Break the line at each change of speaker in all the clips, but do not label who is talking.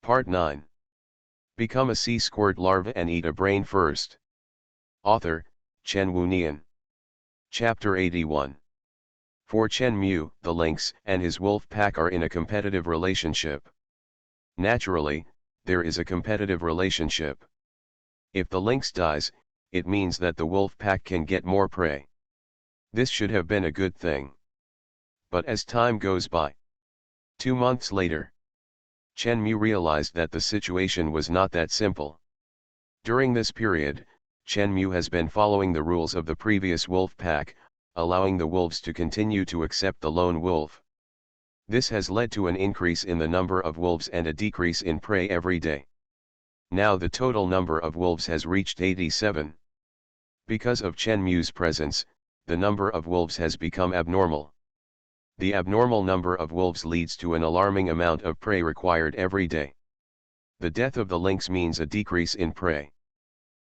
Part 9. Become a sea squirt larva and eat a brain first. Author, Chen Wu Nian. Chapter 81. For Chen Mu, the lynx and his wolf pack are in a competitive relationship. Naturally, there is a competitive relationship. If the lynx dies, it means that the wolf pack can get more prey. This should have been a good thing. But as time goes by, 2 months later, Chen Mu realized that the situation was not that simple. During this period, Chen Mu has been following the rules of the previous wolf pack, allowing the wolves to continue to accept the lone wolf. This has led to an increase in the number of wolves and a decrease in prey every day. Now the total number of wolves has reached 87. Because of Chen Mu's presence, the number of wolves has become abnormal. The abnormal number of wolves leads to an alarming amount of prey required every day. The death of the lynx means a decrease in prey.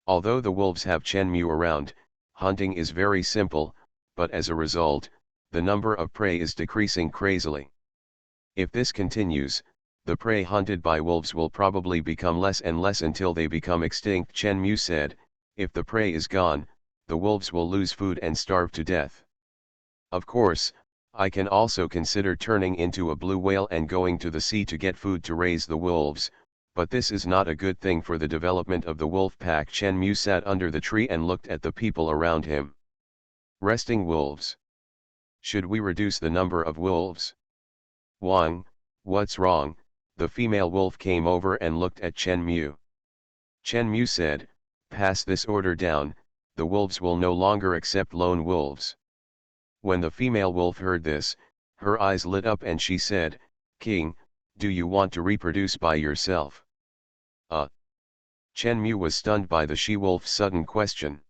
Although the wolves have Chen Mu around, hunting is very simple, but as a result, the number of prey is decreasing crazily. If this continues, the prey hunted by wolves will probably become less and less until they become extinct. Chen Mu said, if the prey is gone, the wolves will lose food and starve to death. Of course, I can also consider turning into a blue whale and going to the sea to get food to raise the wolves, but this is not a good thing for the development of the wolf pack. Chen Mu sat under the tree and looked at the people around him. Resting wolves. Should we reduce the number of wolves? Wang, what's wrong? The female wolf came over and looked at Chen Mu. Chen Mu said, pass this order down, the wolves will no longer accept lone wolves. When the female wolf heard this, her eyes lit up and she said, King, do you want to reproduce by yourself? Chen Mu was stunned by the she-wolf's sudden question.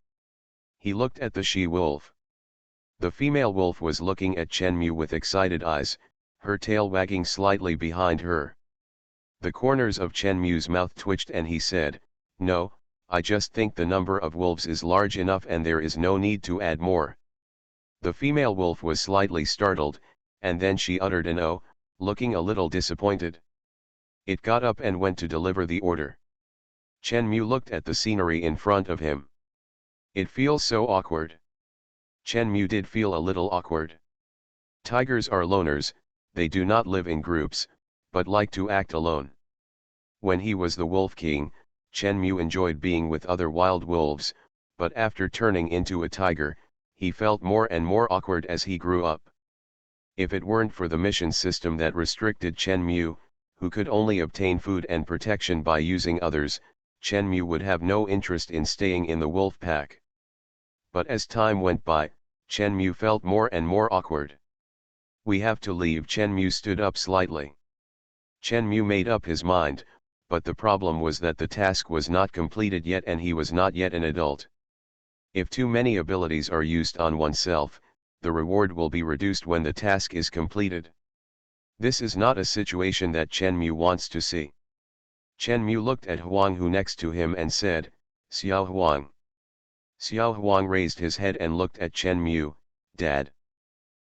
He looked at the she-wolf. The female wolf was looking at Chen Mu with excited eyes, her tail wagging slightly behind her. The corners of Chen Mu's mouth twitched and he said, no, I just think the number of wolves is large enough and there is no need to add more. The female wolf was slightly startled, and then she uttered an "oh," looking a little disappointed. It got up and went to deliver the order. Chen Mu looked at the scenery in front of him. It feels so awkward. Chen Mu did feel a little awkward. Tigers are loners, they do not live in groups, but like to act alone. When he was the Wolf King, Chen Mu enjoyed being with other wild wolves, but after turning into a tiger, he felt more and more awkward as he grew up. If it weren't for the mission system that restricted Chen Mu, who could only obtain food and protection by using others, Chen Mu would have no interest in staying in the wolf pack. But as time went by, Chen Mu felt more and more awkward. We have to leave. Chen Mu stood up slightly. Chen Mu made up his mind, but the problem was that the task was not completed yet and he was not yet an adult. If too many abilities are used on oneself, the reward will be reduced when the task is completed. This is not a situation that Chen Mu wants to see. Chen Mu looked at Huang Hu next to him and said, Xiao Huang. Xiao Huang raised his head and looked at Chen Mu, Dad.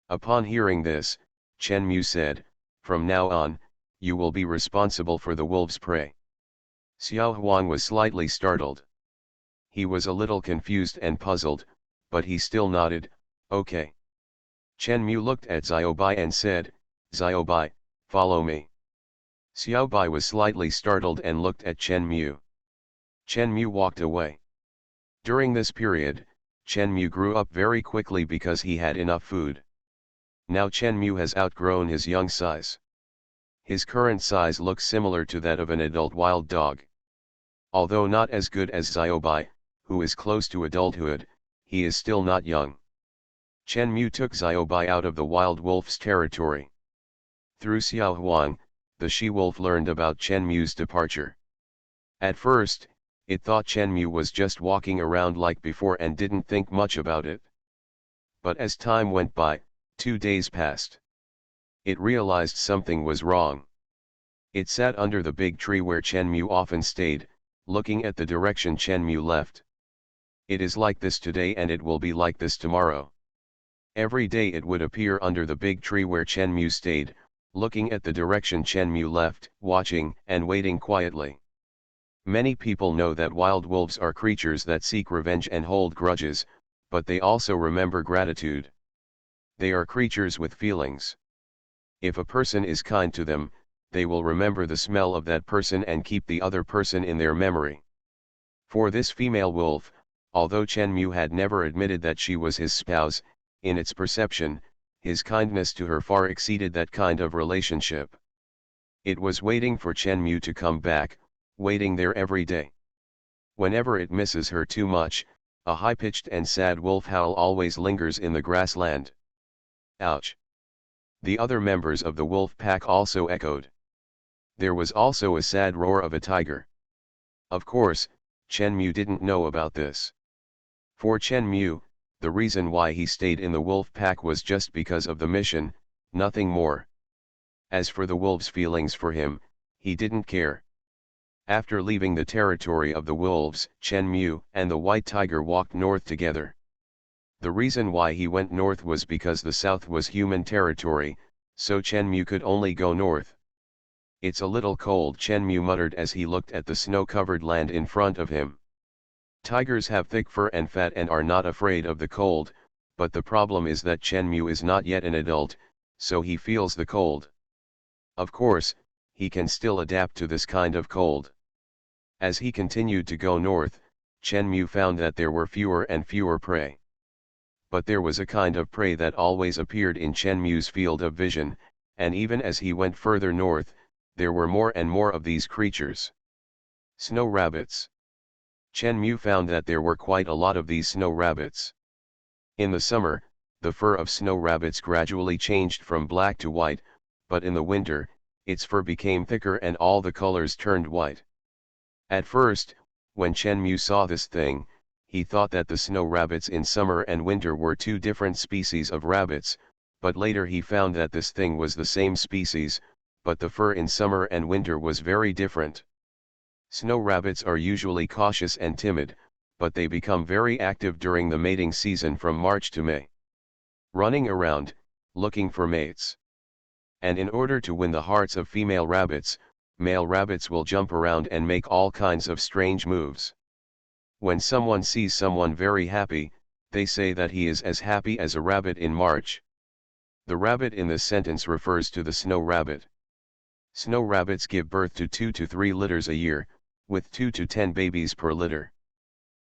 Upon hearing this, Chen Mu said, from now on, you will be responsible for the wolves' prey. Xiao Huang was slightly startled. He was a little confused and puzzled, but he still nodded, okay. Chen Mu looked at Xiaobai and said, Xiaobai, follow me. Xiaobai was slightly startled and looked at Chen Mu. Chen Mu walked away. During this period, Chen Mu grew up very quickly because he had enough food. Now Chen Mu has outgrown his young size. His current size looks similar to that of an adult wild dog. Although not as good as Xiaobai, who is close to adulthood, he is still not young. Chen Mu took Xiaobai out of the wild wolf's territory. Through Xiao Huang, the she-wolf learned about Chen Mu's departure. At first, it thought Chen Mu was just walking around like before and didn't think much about it. But as time went by, 2 days passed. It realized something was wrong. It sat under the big tree where Chen Mu often stayed, looking at the direction Chen Mu left. It is like this today and it will be like this tomorrow. Every day it would appear under the big tree where Chen Mu stayed, looking at the direction Chen Mu left, watching and waiting quietly. Many people know that wild wolves are creatures that seek revenge and hold grudges, but they also remember gratitude. They are creatures with feelings. If a person is kind to them, they will remember the smell of that person and keep the other person in their memory. For this female wolf, although Chen Mu had never admitted that she was his spouse, in its perception, his kindness to her far exceeded that kind of relationship. It was waiting for Chen Mu to come back, waiting there every day. Whenever it misses her too much, a high-pitched and sad wolf howl always lingers in the grassland. Ouch! The other members of the wolf pack also echoed. There was also a sad roar of a tiger. Of course, Chen Mu didn't know about this. For Chen Mu, the reason why he stayed in the wolf pack was just because of the mission, nothing more. As for the wolves' feelings for him, he didn't care. After leaving the territory of the wolves, Chen Mu and the white tiger walked north together. The reason why he went north was because the south was human territory, so Chen Mu could only go north. "It's a little cold," Chen Mu muttered as he looked at the snow-covered land in front of him. Tigers have thick fur and fat and are not afraid of the cold, but the problem is that Chen Mu is not yet an adult, so he feels the cold. Of course, he can still adapt to this kind of cold. As he continued to go north, Chen Mu found that there were fewer and fewer prey. But there was a kind of prey that always appeared in Chen Mu's field of vision, and even as he went further north, there were more and more of these creatures. Snow rabbits. Chen Mu found that there were quite a lot of these snow rabbits. In the summer, the fur of snow rabbits gradually changed from black to white, but in the winter, its fur became thicker and all the colors turned white. At first, when Chen Mu saw this thing, he thought that the snow rabbits in summer and winter were two different species of rabbits, but later he found that this thing was the same species, but the fur in summer and winter was very different. Snow rabbits are usually cautious and timid, but they become very active during the mating season from March to May. Running around, looking for mates. And in order to win the hearts of female rabbits, male rabbits will jump around and make all kinds of strange moves. When someone sees someone very happy, they say that he is as happy as a rabbit in March. The rabbit in this sentence refers to the snow rabbit. Snow rabbits give birth to 2 to 3 litters a year, with 2 to 10 babies per litter.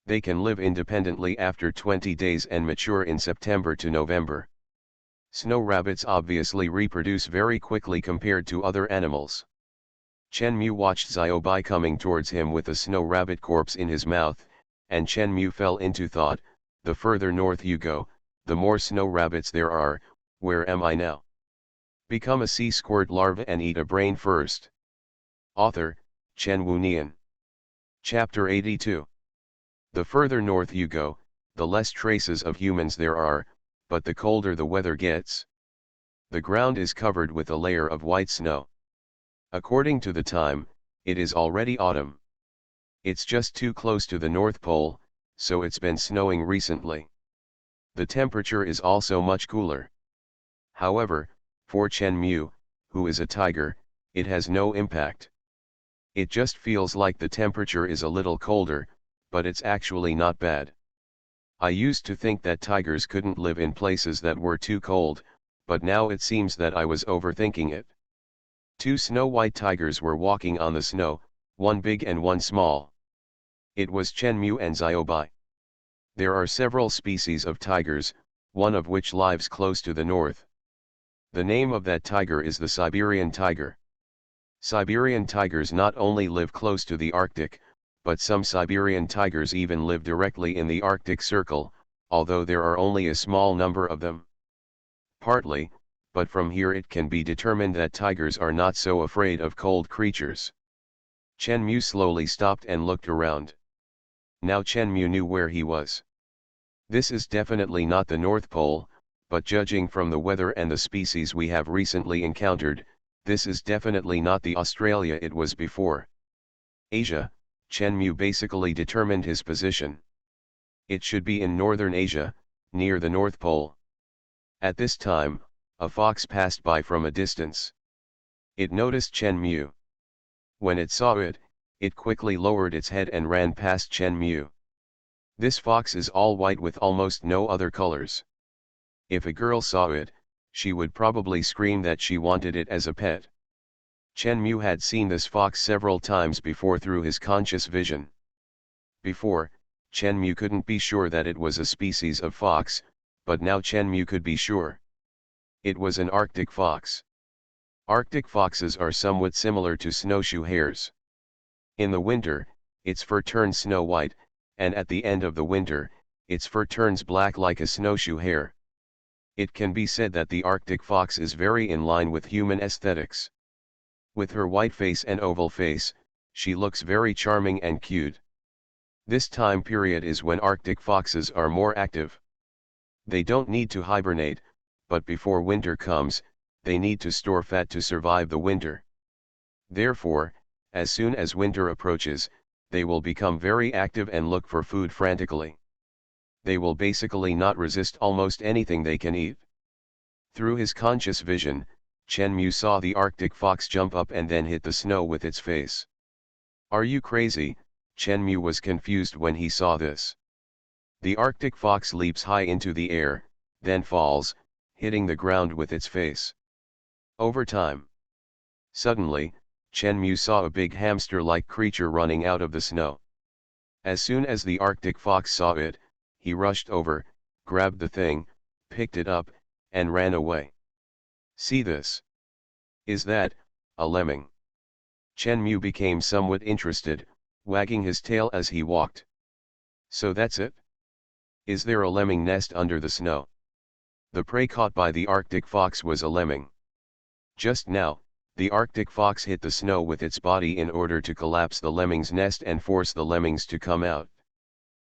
They can live independently after 20 days and mature in September to November. Snow rabbits obviously reproduce very quickly compared to other animals. Chen Mu watched Xiaobai coming towards him with a snow rabbit corpse in his mouth, and Chen Mu fell into thought, the further north you go, the more snow rabbits there are. Where am I now? Become a sea squirt larva and eat a brain first. Author, Chen Wu Nian. Chapter 82. The further north you go, the less traces of humans there are, but the colder the weather gets. The ground is covered with a layer of white snow. According to the time, it is already autumn. It's just too close to the North Pole, so it's been snowing recently. The temperature is also much cooler. However, for Chen Mu, who is a tiger, it has no impact. It just feels like the temperature is a little colder, but it's actually not bad. I used to think that tigers couldn't live in places that were too cold, but now it seems that I was overthinking it. 2 snow-white tigers were walking on the snow, one big and one small. It was Chen Mu and Xiaobai. There are several species of tigers, one of which lives close to the north. The name of that tiger is the Siberian tiger. Siberian tigers not only live close to the Arctic, but some Siberian tigers even live directly in the Arctic Circle, although there are only a small number of them. Partly, but from here it can be determined that tigers are not so afraid of cold creatures. Chen Mu slowly stopped and looked around. Now Chen Mu knew where he was. This is definitely not the North Pole, but judging from the weather and the species we have recently encountered, this is definitely not the Australia it was before. Asia, Chen Mu basically determined his position. It should be in northern Asia, near the North Pole. At this time, a fox passed by from a distance. It noticed Chen Mu. When it saw it, it quickly lowered its head and ran past Chen Mu. This fox is all white with almost no other colors. If a girl saw it, she would probably scream that she wanted it as a pet. Chen Mu had seen this fox several times before through his conscious vision. Before, Chen Mu couldn't be sure that it was a species of fox, but now Chen Mu could be sure. It was an Arctic fox. Arctic foxes are somewhat similar to snowshoe hares. In the winter, its fur turns snow white, and at the end of the winter, its fur turns black like a snowshoe hare. It can be said that the Arctic fox is very in line with human aesthetics. With her white face and oval face, she looks very charming and cute. This time period is when Arctic foxes are more active. They don't need to hibernate, but before winter comes, they need to store fat to survive the winter. Therefore, as soon as winter approaches, they will become very active and look for food frantically. They will basically not resist almost anything they can eat. Through his conscious vision, Chen Mu saw the Arctic fox jump up and then hit the snow with its face. Are you crazy? Chen Mu was confused when he saw this. The Arctic fox leaps high into the air, then falls, hitting the ground with its face. Over time. Suddenly, Chen Mu saw a big hamster-like creature running out of the snow. As soon as the Arctic fox saw it, he rushed over, grabbed the thing, picked it up, and ran away. See this? Is that a lemming? Chen Mu became somewhat interested, wagging his tail as he walked. So that's it? Is there a lemming nest under the snow? The prey caught by the Arctic fox was a lemming. Just now, the Arctic fox hit the snow with its body in order to collapse the lemming's nest and force the lemmings to come out.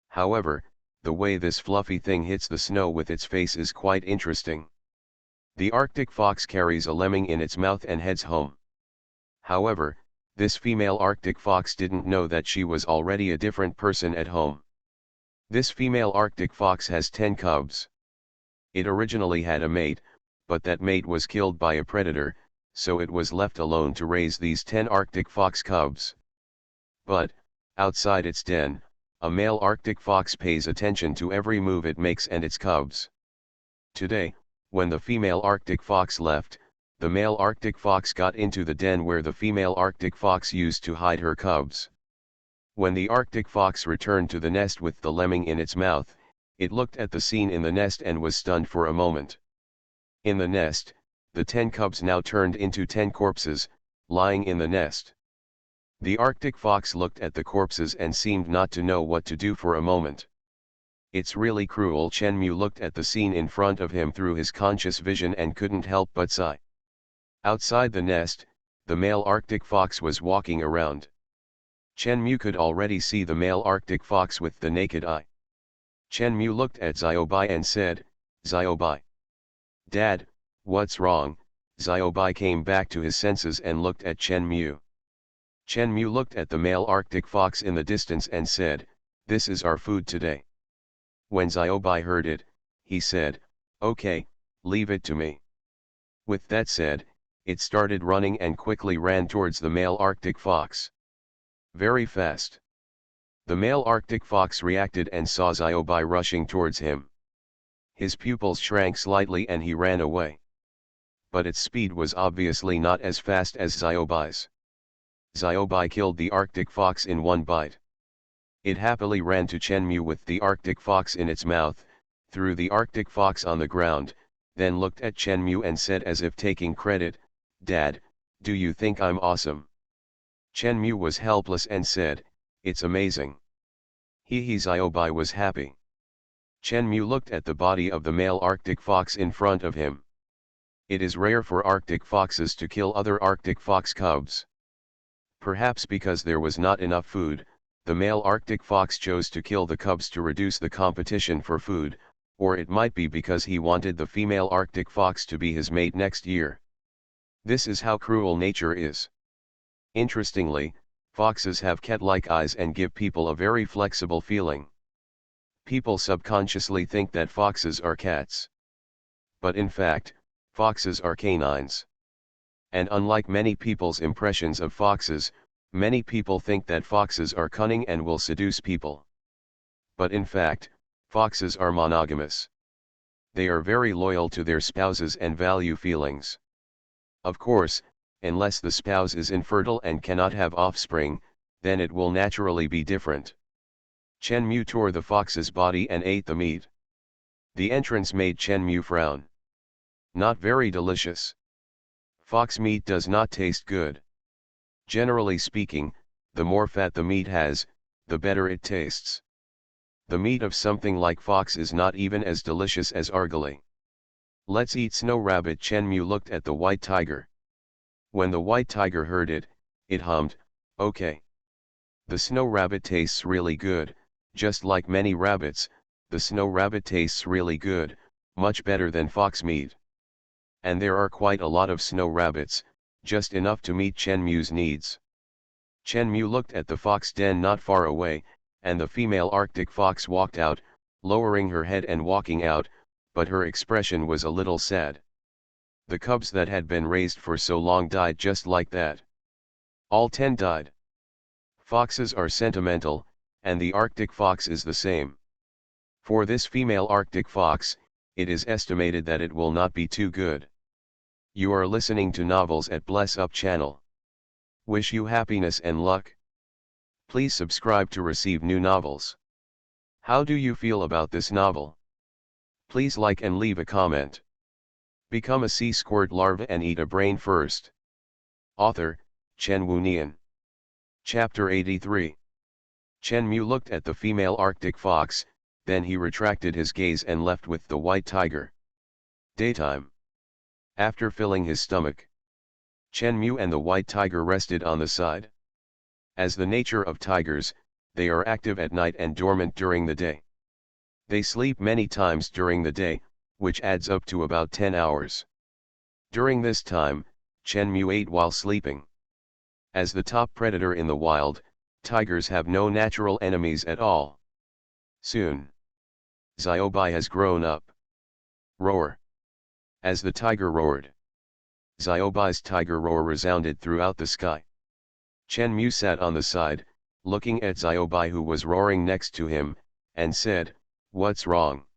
However, the way this fluffy thing hits the snow with its face is quite interesting. The Arctic fox carries a lemming in its mouth and heads home. However, this female Arctic fox didn't know that she was already a different person at home. This female Arctic fox has 10 cubs. It originally had a mate, but that mate was killed by a predator, so it was left alone to raise these 10 Arctic fox cubs. But, outside its den, a male Arctic fox pays attention to every move it makes and its cubs. Today, when the female Arctic fox left, the male Arctic fox got into the den where the female Arctic fox used to hide her cubs. When the Arctic fox returned to the nest with the lemming in its mouth, it looked at the scene in the nest and was stunned for a moment. In the nest, the 10 cubs now turned into 10 corpses, lying in the nest. The Arctic fox looked at the corpses and seemed not to know what to do for a moment. It's really cruel. Chen Mu looked at the scene in front of him through his conscious vision and couldn't help but sigh. Outside the nest, the male Arctic fox was walking around. Chen Mu could already see the male Arctic fox with the naked eye. Chen Mu looked at Xiaobai and said, "Xiaobai. Dad, what's wrong?" Xiaobai came back to his senses and looked at Chen Mu. Chen Mu looked at the male Arctic fox in the distance and said, "This is our food today." When Xiaobai heard it, he said, "Okay, leave it to me." With that said, it started running and quickly ran towards the male Arctic fox. Very fast. The male Arctic fox reacted and saw Xiaobai rushing towards him. His pupils shrank slightly and he ran away. But its speed was obviously not as fast as Xiaobai's. Xiaobai killed the Arctic fox in one bite. It happily ran to Chen Mu with the Arctic fox in its mouth, threw the Arctic fox on the ground, then looked at Chen Mu and said as if taking credit, "Dad, do you think I'm awesome?" Chen Mu was helpless and said, "It's amazing." Xiaobai was happy. Chen Mu looked at the body of the male Arctic fox in front of him. It is rare for Arctic foxes to kill other Arctic fox cubs. Perhaps because there was not enough food, the male Arctic fox chose to kill the cubs to reduce the competition for food, or it might be because he wanted the female Arctic fox to be his mate next year. This is how cruel nature is. Interestingly, foxes have cat-like eyes and give people a very flexible feeling. People subconsciously think that foxes are cats. But in fact, foxes are canines. And unlike many people's impressions of foxes, many people think that foxes are cunning and will seduce people. But in fact, foxes are monogamous. They are very loyal to their spouses and value feelings. Of course, unless the spouse is infertile and cannot have offspring, then it will naturally be different. Chen Mu tore the fox's body and ate the meat. The entrance made Chen Mu frown. Not very delicious. Fox meat does not taste good. Generally speaking, the more fat the meat has, the better it tastes. The meat of something like fox is not even as delicious as argali. Let's eat snow rabbit. Chen Mu looked at the white tiger. When the white tiger heard it, it hummed, okay. The snow rabbit tastes really good, just like many rabbits, the snow rabbit tastes really good, much better than fox meat. And there are quite a lot of snow rabbits, just enough to meet Chen Mu's needs. Chen Mu looked at the fox den not far away, and the female Arctic fox walked out, lowering her head and walking out, but her expression was a little sad. The cubs that had been raised for so long died just like that. All 10 died. Foxes are sentimental, and the Arctic fox is the same. For this female Arctic fox, it is estimated that it will not be too good. You are listening to Novels at Bless Up channel. Wish you happiness and luck. Please subscribe to receive new novels. How do you feel about this novel? Please like and leave a comment. Become a sea squirt larva and eat a brain first. Author, Chen Wu Nian. Chapter 83. Chen Mu looked at the female Arctic fox, then he retracted his gaze and left with the white tiger. Daytime. After filling his stomach, Chen Mu and the white tiger rested on the side. As the nature of tigers, they are active at night and dormant during the day. They sleep many times during the day, which adds up to about 10 hours. During this time, Chen Mu ate while sleeping. As the top predator in the wild, tigers have no natural enemies at all. Soon, Xiaobai has grown up. Roar. As the tiger roared, Xiaobai's tiger roar resounded throughout the sky. Chen Mu sat on the side, looking at Xiaobai who was roaring next to him, and said, "What's wrong?"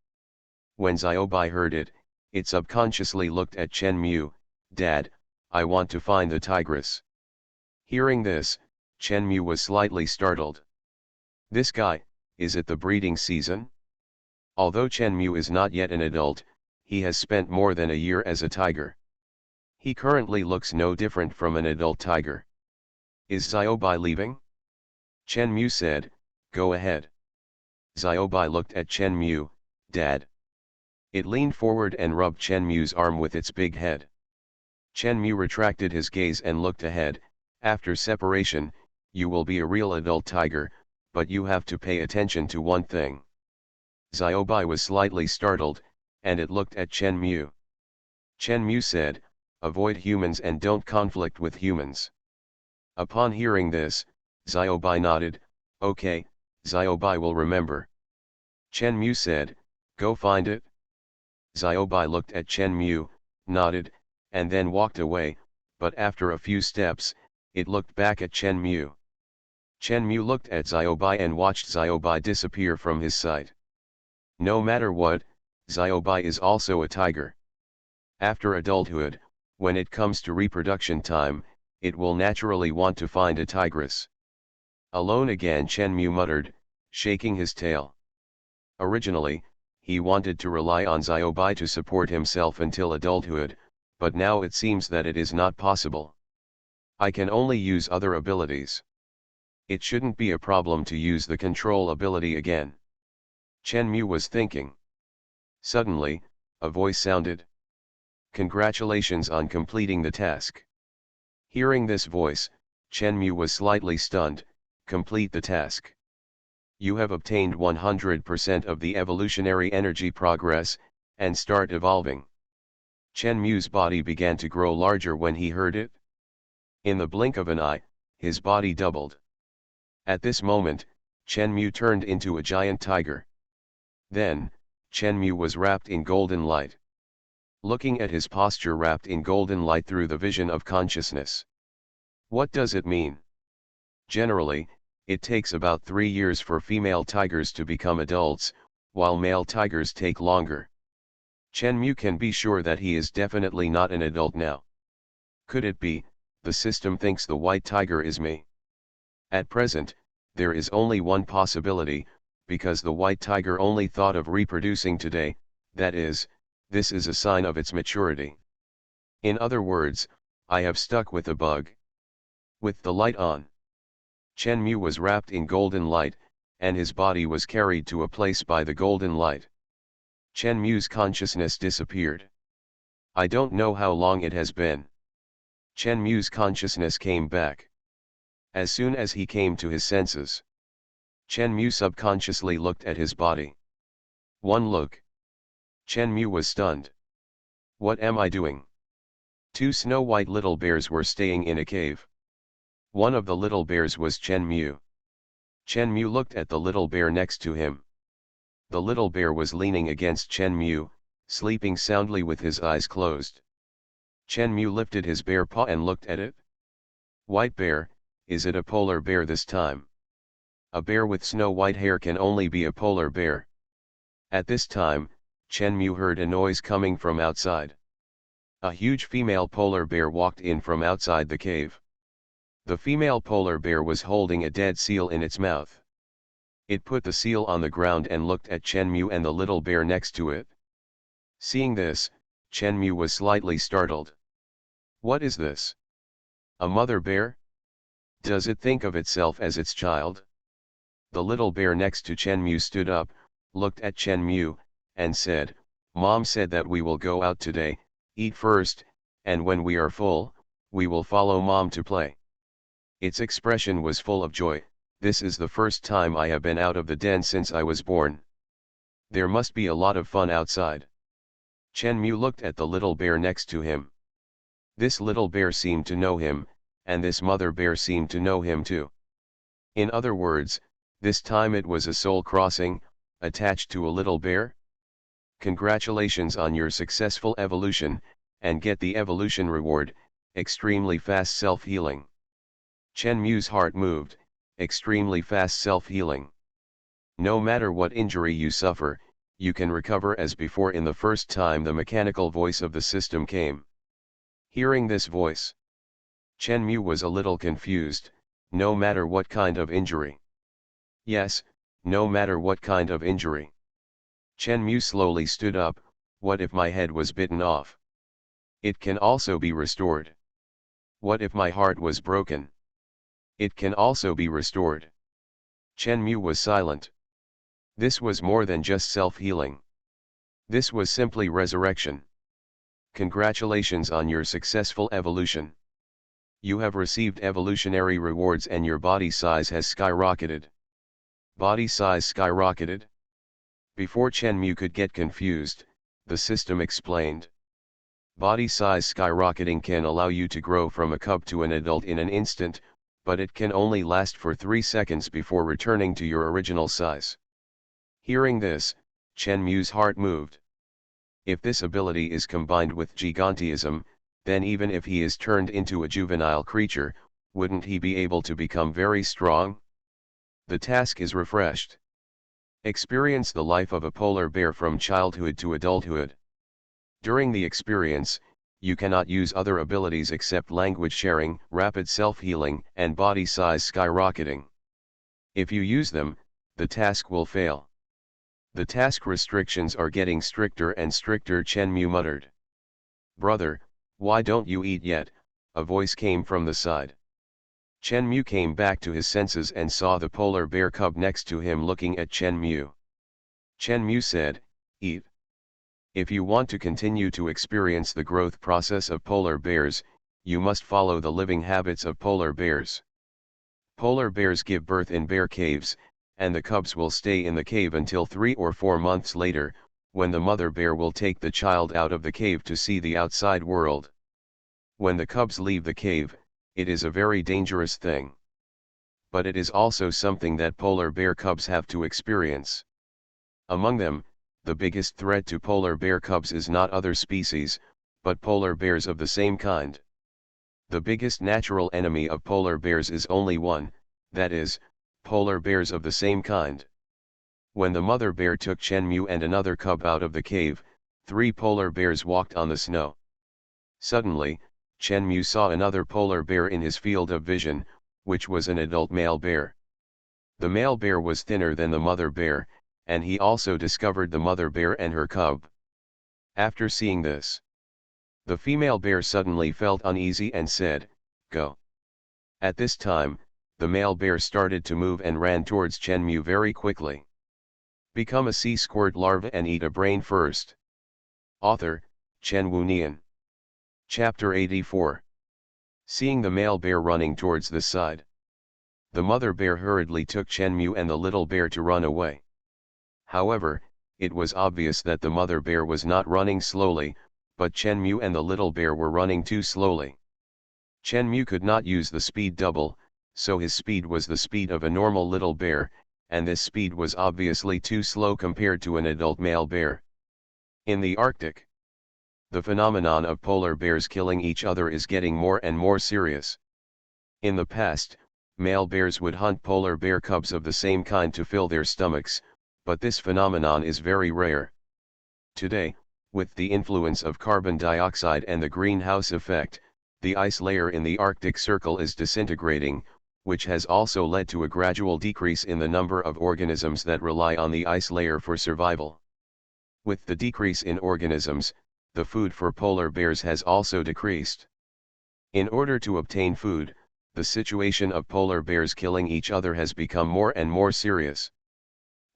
When Xiaobai heard it, it subconsciously looked at Chen Mu. "Dad, I want to find the tigress." Hearing this, Chen Mu was slightly startled. This guy, is it the breeding season? Although Chen Mu is not yet an adult, he has spent more than a year as a tiger. He currently looks no different from an adult tiger. Is Xiaobai leaving? Chen Mu said, "Go ahead." Xiaobai looked at Chen Mu. "Dad." It leaned forward and rubbed Chen Mu's arm with its big head. Chen Mu retracted his gaze and looked ahead. After separation, you will be a real adult tiger, but you have to pay attention to one thing. Xiaobai was slightly startled, and it looked at Chen Mu. Chen Mu said, "Avoid humans and don't conflict with humans." Upon hearing this, Xiaobai nodded. "Okay, Xiaobai will remember." Chen Mu said, "Go find it." Xiaobai looked at Chen Mu, nodded, and then walked away, but after a few steps, it looked back at Chen Mu. Chen Mu looked at Xiaobai and watched Xiaobai disappear from his sight. No matter what, Xiaobai is also a tiger. After adulthood, when it comes to reproduction time, it will naturally want to find a tigress. Alone again, Chen Mu muttered, shaking his tail. Originally, he wanted to rely on Xiaobai to support himself until adulthood, but now it seems that it is not possible. I can only use other abilities. It shouldn't be a problem to use the control ability again. Chen Mu was thinking. Suddenly, a voice sounded. "Congratulations on completing the task." Hearing this voice, Chen Mu was slightly stunned. "Complete the task. You have obtained 100% of the evolutionary energy progress, and start evolving." Chen Mu's body began to grow larger when he heard it. In the blink of an eye, his body doubled. At this moment, Chen Mu turned into a giant tiger. Then, Chen Mu was wrapped in golden light. looking at his posture wrapped in golden light through the vision of consciousness. What does it mean? Generally, it takes about 3 years for female tigers to become adults, while male tigers take longer. Chen Mu can be sure that he is definitely not an adult now. Could it be, the system thinks the white tiger is me? At present, there is only one possibility, because the white tiger only thought of reproducing today, that is, this is a sign of its maturity. In other words, I have stuck with the bug. With the light on, Chen Mu was wrapped in golden light, and his body was carried to a place by the golden light. Chen Mu's consciousness disappeared. I don't know how long it has been. Chen Mu's consciousness came back. As soon as he came to his senses, Chen Mu subconsciously looked at his body. One look. Chen Mu was stunned. What am I doing? 2 snow-white little bears were staying in a cave. One of the little bears was Chen Mu. Chen Mu looked at the little bear next to him. The little bear was leaning against Chen Mu, sleeping soundly with his eyes closed. Chen Mu lifted his bear paw and looked at it. White bear, is it a polar bear this time? A bear with snow-white hair can only be a polar bear. At this time, Chen Mu heard a noise coming from outside. A huge female polar bear walked in from outside the cave. The female polar bear was holding a dead seal in its mouth. It put the seal on the ground and looked at Chen Mu and the little bear next to it. Seeing this, Chen Mu was slightly startled. What is this? A mother bear? Does it think of itself as its child? The little bear next to Chen Mu stood up, looked at Chen Mu, and said, Mom said that we will go out today, eat first, and when we are full, we will follow Mom to play. Its expression was full of joy. This is the first time I have been out of the den since I was born. There must be a lot of fun outside. Chen Mu looked at the little bear next to him. This little bear seemed to know him, and this mother bear seemed to know him too. In other words, this time it was a soul crossing, attached to a little bear? Congratulations on your successful evolution, and get the evolution reward, extremely fast self-healing. Chen Mu's heart moved, extremely fast self-healing. No matter what injury you suffer, you can recover as before. In the first time the mechanical voice of the system came. Hearing this voice, Chen Mu was a little confused. No matter what kind of injury. Yes, no matter what kind of injury. Chen Mu slowly stood up. What if my head was bitten off? It can also be restored. What if my heart was broken? It can also be restored. Chen Mu was silent. This was more than just self-healing. This was simply resurrection. Congratulations on your successful evolution. You have received evolutionary rewards and your body size has skyrocketed. Body size skyrocketed? Before Chen Mu could get confused, the system explained. Body size skyrocketing can allow you to grow from a cub to an adult in an instant, but it can only last for 3 seconds before returning to your original size. Hearing this, Chen Mu's heart moved. If this ability is combined with gigantism, then even if he is turned into a juvenile creature, wouldn't he be able to become very strong? The task is refreshed. Experience the life of a polar bear from childhood to adulthood. During the experience, you cannot use other abilities except language sharing, rapid self-healing, and body size skyrocketing. If you use them, the task will fail. The task restrictions are getting stricter and stricter, Chen Mu muttered. Brother, why don't you eat yet? A voice came from the side. Chen Mu came back to his senses and saw the polar bear cub next to him looking at Chen Mu. Chen Mu said, Eat. If you want to continue to experience the growth process of polar bears, you must follow the living habits of polar bears. Polar bears give birth in bear caves, and the cubs will stay in the cave until 3 or 4 months later, when the mother bear will take the child out of the cave to see the outside world. When the cubs leave the cave, it is a very dangerous thing. But it is also something that polar bear cubs have to experience. Among them, the biggest threat to polar bear cubs is not other species, but polar bears of the same kind. The biggest natural enemy of polar bears is only one, that is, polar bears of the same kind. When the mother bear took Chenmu and another cub out of the cave, 3 polar bears walked on the snow. Suddenly, Chenmu saw another polar bear in his field of vision, which was an adult male bear. The male bear was thinner than the mother bear, and he also discovered the mother bear and her cub. After seeing this, the female bear suddenly felt uneasy and said, "Go." At this time, the male bear started to move and ran towards Chenmu very quickly. Become a sea squirt larva and eat a brain first. Author, Chen Wu Nian. Chapter 84. Seeing the male bear running towards the side, the mother bear hurriedly took Chenmu and the little bear to run away. However, it was obvious that the mother bear was not running slowly, but Chenmu and the little bear were running too slowly. Chenmu could not use the speed double, so his speed was the speed of a normal little bear, and this speed was obviously too slow compared to an adult male bear. In the Arctic, the phenomenon of polar bears killing each other is getting more and more serious. In the past, male bears would hunt polar bear cubs of the same kind to fill their stomachs, but this phenomenon is very rare. Today, with the influence of carbon dioxide and the greenhouse effect, the ice layer in the Arctic Circle is disintegrating, which has also led to a gradual decrease in the number of organisms that rely on the ice layer for survival. With the decrease in organisms, the food for polar bears has also decreased. In order to obtain food, the situation of polar bears killing each other has become more and more serious.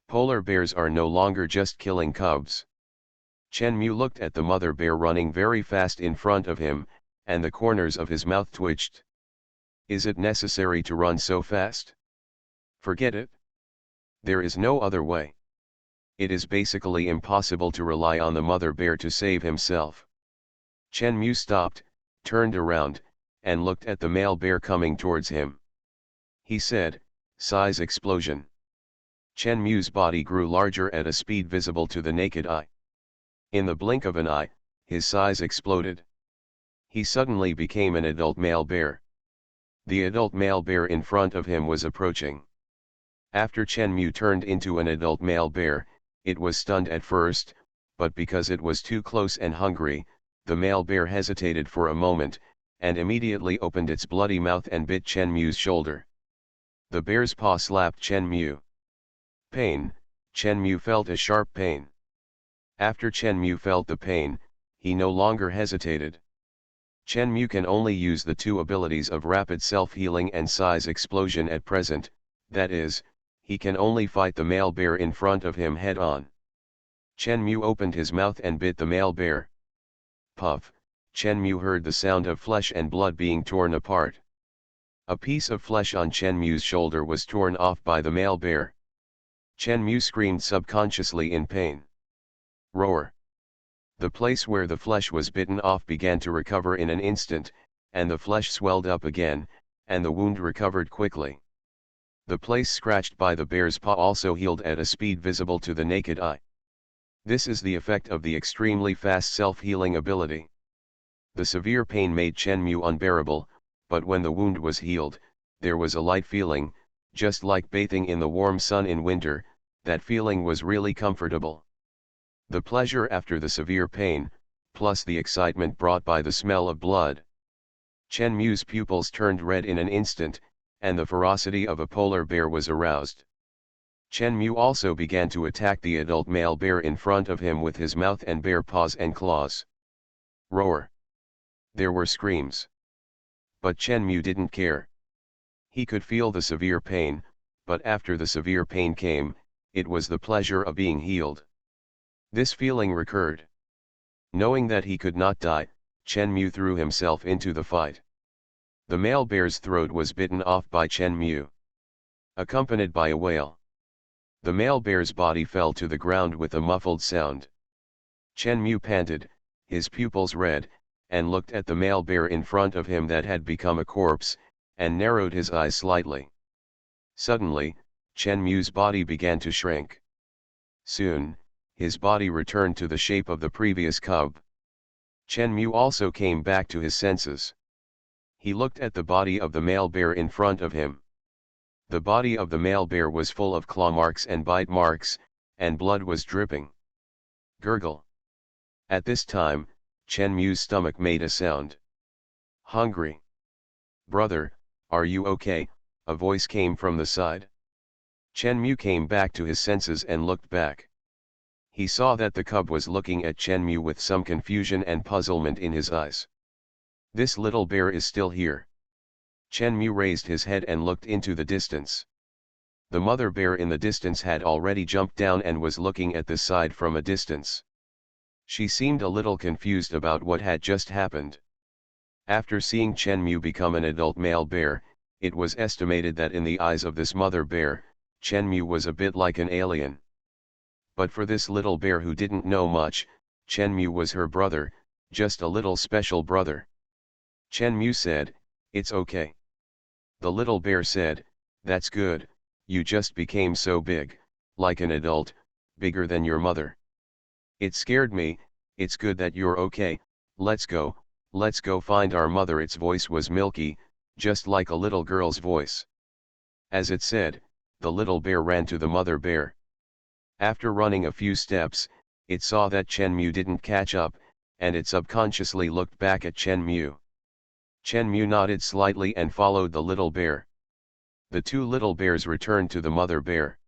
Polar bears are no longer just killing cubs. Chenmu looked at the mother bear running very fast in front of him, and the corners of his mouth twitched. Is it necessary to run so fast? Forget it. There is no other way. It is basically impossible to rely on the mother bear to save himself. Chenmu stopped, turned around, and looked at the male bear coming towards him. He said, "Size explosion." Chenmu's body grew larger at a speed visible to the naked eye. In the blink of an eye, his size exploded. He suddenly became an adult male bear. The adult male bear in front of him was approaching. After Chenmu turned into an adult male bear, it was stunned at first, but because it was too close and hungry, the male bear hesitated for a moment, and immediately opened its bloody mouth and bit Chenmu's shoulder. The bear's paw slapped Chenmu. Pain. Chenmu felt a sharp pain. After Chenmu felt the pain, he no longer hesitated. Chenmu can only use the 2 abilities of rapid self-healing and size explosion at present, that is, he can only fight the male bear in front of him head-on. Chenmu opened his mouth and bit the male bear. Puff, Chenmu heard the sound of flesh and blood being torn apart. A piece of flesh on Chenmu's shoulder was torn off by the male bear. Chenmu screamed subconsciously in pain. Roar. The place where the flesh was bitten off began to recover in an instant, and the flesh swelled up again, and the wound recovered quickly. The place scratched by the bear's paw also healed at a speed visible to the naked eye. This is the effect of the extremely fast self-healing ability. The severe pain made Chenmu unbearable, but when the wound was healed, there was a light feeling, just like bathing in the warm sun in winter. That feeling was really comfortable. The pleasure after the severe pain, plus the excitement brought by the smell of blood. Chenmu's pupils turned red in an instant, and the ferocity of a polar bear was aroused. Chenmu also began to attack the adult male bear in front of him with his mouth and bare paws and claws. Roar. There were screams. But Chenmu didn't care. He could feel the severe pain, but after the severe pain came, it was the pleasure of being healed. This feeling recurred. Knowing that he could not die, Chenmu threw himself into the fight. The male bear's throat was bitten off by Chenmu, accompanied by a wail. The male bear's body fell to the ground with a muffled sound. Chenmu panted, his pupils red, and looked at the male bear in front of him that had become a corpse, and narrowed his eyes slightly. Suddenly, Chenmu's body began to shrink. Soon, his body returned to the shape of the previous cub. Chen Mu also came back to his senses. He looked at the body of the male bear in front of him. The body of the male bear was full of claw marks and bite marks, and blood was dripping. Gurgle. At this time, Chen Mu's stomach made a sound. Hungry. Brother, are you okay? A voice came from the side. Chen Mu came back to his senses and looked back. He saw that the cub was looking at Chen Mu with some confusion and puzzlement in his eyes. This little bear is still here. Chen Mu raised his head and looked into the distance. The mother bear in the distance had already jumped down and was looking at the side from a distance. She seemed a little confused about what had just happened. After seeing Chen Mu become an adult male bear, it was estimated that in the eyes of this mother bear, Chen Mu was a bit like an alien. But for this little bear who didn't know much, Chen Mu was her brother, just a little special brother. Chen Mu said, "It's okay." The little bear said, "That's good, you just became so big, like an adult, bigger than your mother. It scared me. It's good that you're okay. Let's go find our mother." Its voice was milky, just like a little girl's voice. As it said, the little bear ran to the mother bear. After running a few steps, it saw that Chen Mu didn't catch up, and it subconsciously looked back at Chen Mu. Chen Mu nodded slightly and followed the little bear. The two little bears returned to the mother bear.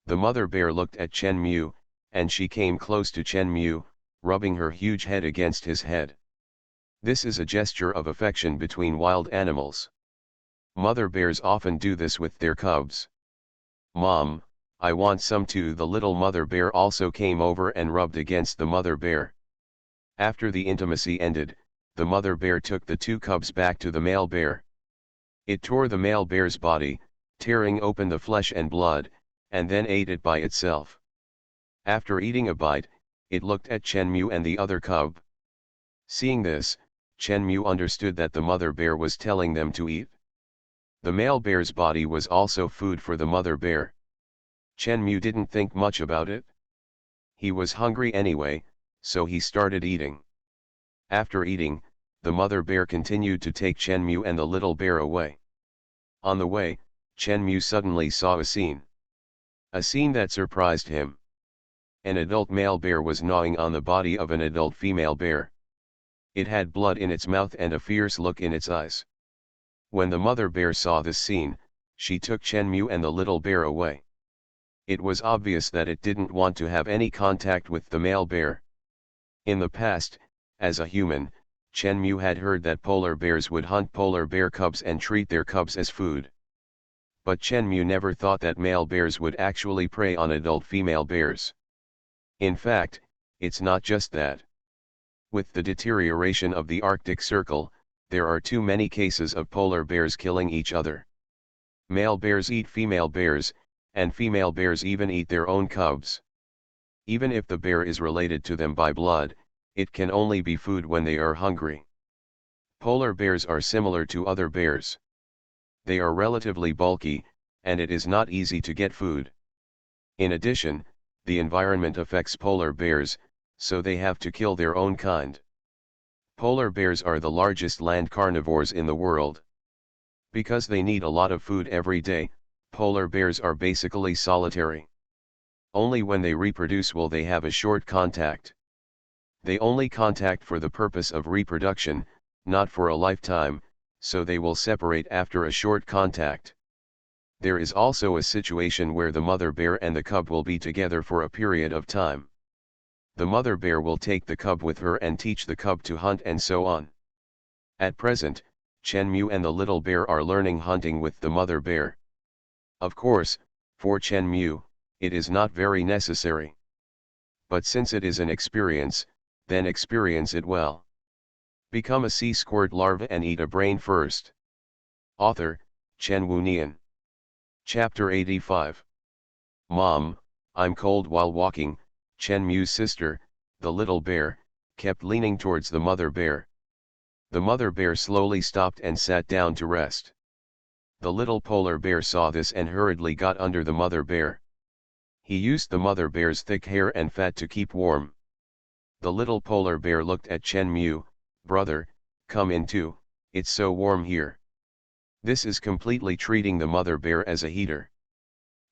The mother bear looked at Chen Mu, and she came close to Chen Mu, rubbing her huge head against his head. This is a gesture of affection between wild animals. Mother bears often do this with their cubs. "Mom, I want some too." The little mother bear also came over and rubbed against the mother bear. After the intimacy ended, the mother bear took the two cubs back to the male bear. It tore the male bear's body, tearing open the flesh and blood, and then ate it by itself. After eating a bite, it looked at Chen Mu and the other cub. Seeing this, Chen Mu understood that the mother bear was telling them to eat. The male bear's body was also food for the mother bear. Chen Mu didn't think much about it. He was hungry anyway, so he started eating. After eating, the mother bear continued to take Chen Mu and the little bear away. On the way, Chen Mu suddenly saw a scene. A scene that surprised him. An adult male bear was gnawing on the body of an adult female bear. It had blood in its mouth and a fierce look in its eyes. When the mother bear saw this scene, she took Chen Mu and the little bear away. It was obvious that it didn't want to have any contact with the male bear. In the past, as a human, Chen Mu had heard that polar bears would hunt polar bear cubs and treat their cubs as food. But Chen Mu never thought that male bears would actually prey on adult female bears. In fact, it's not just that. With the deterioration of the Arctic Circle, there are too many cases of polar bears killing each other. Male bears eat female bears, and female bears even eat their own cubs. Even if the bear is related to them by blood, it can only be food when they are hungry. Polar bears are similar to other bears. They are relatively bulky, and it is not easy to get food. In addition, the environment affects polar bears, so they have to kill their own kind. Polar bears are the largest land carnivores in the world. Because they need a lot of food every day, polar bears are basically solitary. Only when they reproduce will they have a short contact. They only contact for the purpose of reproduction, not for a lifetime, so they will separate after a short contact. There is also a situation where the mother bear and the cub will be together for a period of time. The mother bear will take the cub with her and teach the cub to hunt and so on. At present, Chen Mu and the little bear are learning hunting with the mother bear. Of course, for Chen Mu, it is not very necessary. But since it is an experience, then experience it well. Become a sea squirt larva and eat a brain first. Author, Chen Wu Nian. Chapter 85. Mom, I'm cold. While walking, Chen Mu's sister, the little bear, kept leaning towards the mother bear. The mother bear slowly stopped and sat down to rest. The little polar bear saw this and hurriedly got under the mother bear. He used the mother bear's thick hair and fat to keep warm. The little polar bear looked at Chen Mu. Brother, come in too, it's so warm here. This is completely treating the mother bear as a heater.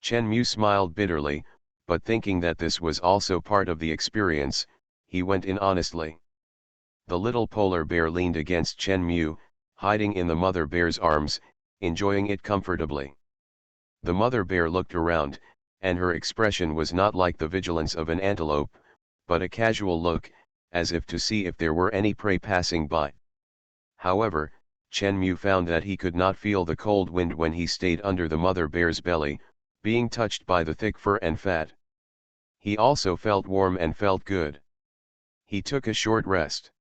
Chen Mu smiled bitterly, but thinking that this was also part of the experience, he went in honestly. The little polar bear leaned against Chen Mu, hiding in the mother bear's arms, enjoying it comfortably. The mother bear looked around, and her expression was not like the vigilance of an antelope, but a casual look, as if to see if there were any prey passing by. However, Chen Mu found that he could not feel the cold wind when he stayed under the mother bear's belly, being touched by the thick fur and fat. He also felt warm and felt good. He took a short rest.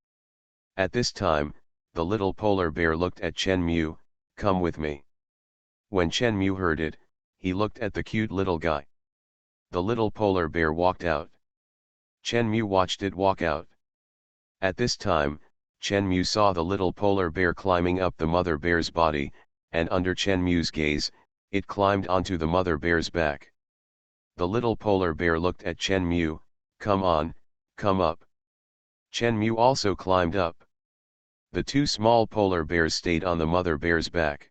At this time, the little polar bear looked at Chen Mu. Come with me. When Chen Mu heard it, he looked at the cute little guy. The little polar bear walked out. Chen Mu watched it walk out. At this time, Chen Mu saw the little polar bear climbing up the mother bear's body, and under Chen Mu's gaze, it climbed onto the mother bear's back. The little polar bear looked at Chen Mu. Come on, come up. Chen Mu also climbed up. The two small polar bears stayed on the mother bear's back.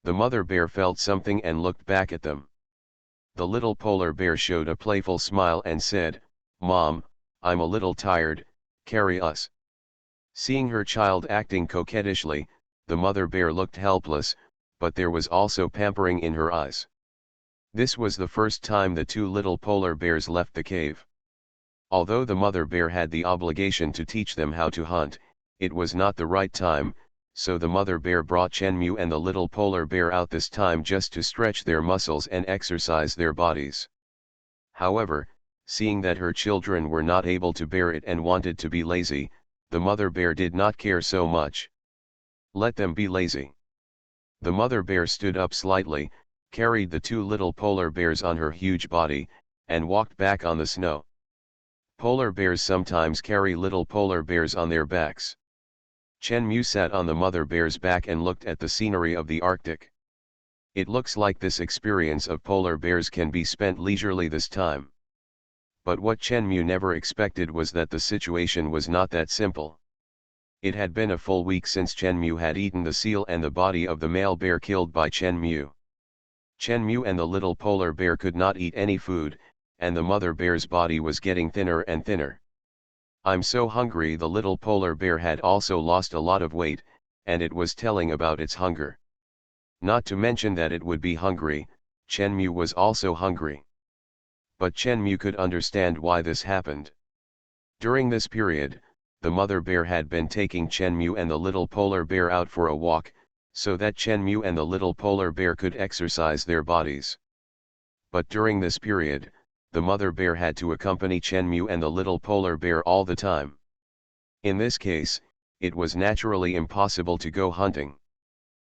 The mother bear felt something and looked back at them. The little polar bear showed a playful smile and said, Mom, I'm a little tired, carry us. Seeing her child acting coquettishly, the mother bear looked helpless, but there was also pampering in her eyes. This was the first time the two little polar bears left the cave. Although the mother bear had the obligation to teach them how to hunt, it was not the right time, so the mother bear brought Chen Mu and the little polar bear out this time just to stretch their muscles and exercise their bodies. However, seeing that her children were not able to bear it and wanted to be lazy, the mother bear did not care so much. Let them be lazy. The mother bear stood up slightly, carried the two little polar bears on her huge body, and walked back on the snow. Polar bears sometimes carry little polar bears on their backs. Chen Mu sat on the mother bear's back and looked at the scenery of the Arctic. It looks like this experience of polar bears can be spent leisurely this time. But what Chen Mu never expected was that the situation was not that simple. It had been a full week since Chen Mu had eaten the seal and the body of the male bear killed by Chen Mu. Chen Mu and the little polar bear could not eat any food, and the mother bear's body was getting thinner and thinner. I'm so hungry. The little polar bear had also lost a lot of weight, and it was telling about its hunger. Not to mention that it would be hungry, Chen Mu was also hungry. But Chen Mu could understand why this happened. During this period, the mother bear had been taking Chen Mu and the little polar bear out for a walk, so that Chen Mu and the little polar bear could exercise their bodies. But during this period, the mother bear had to accompany Chen Mu and the little polar bear all the time. In this case, it was naturally impossible to go hunting.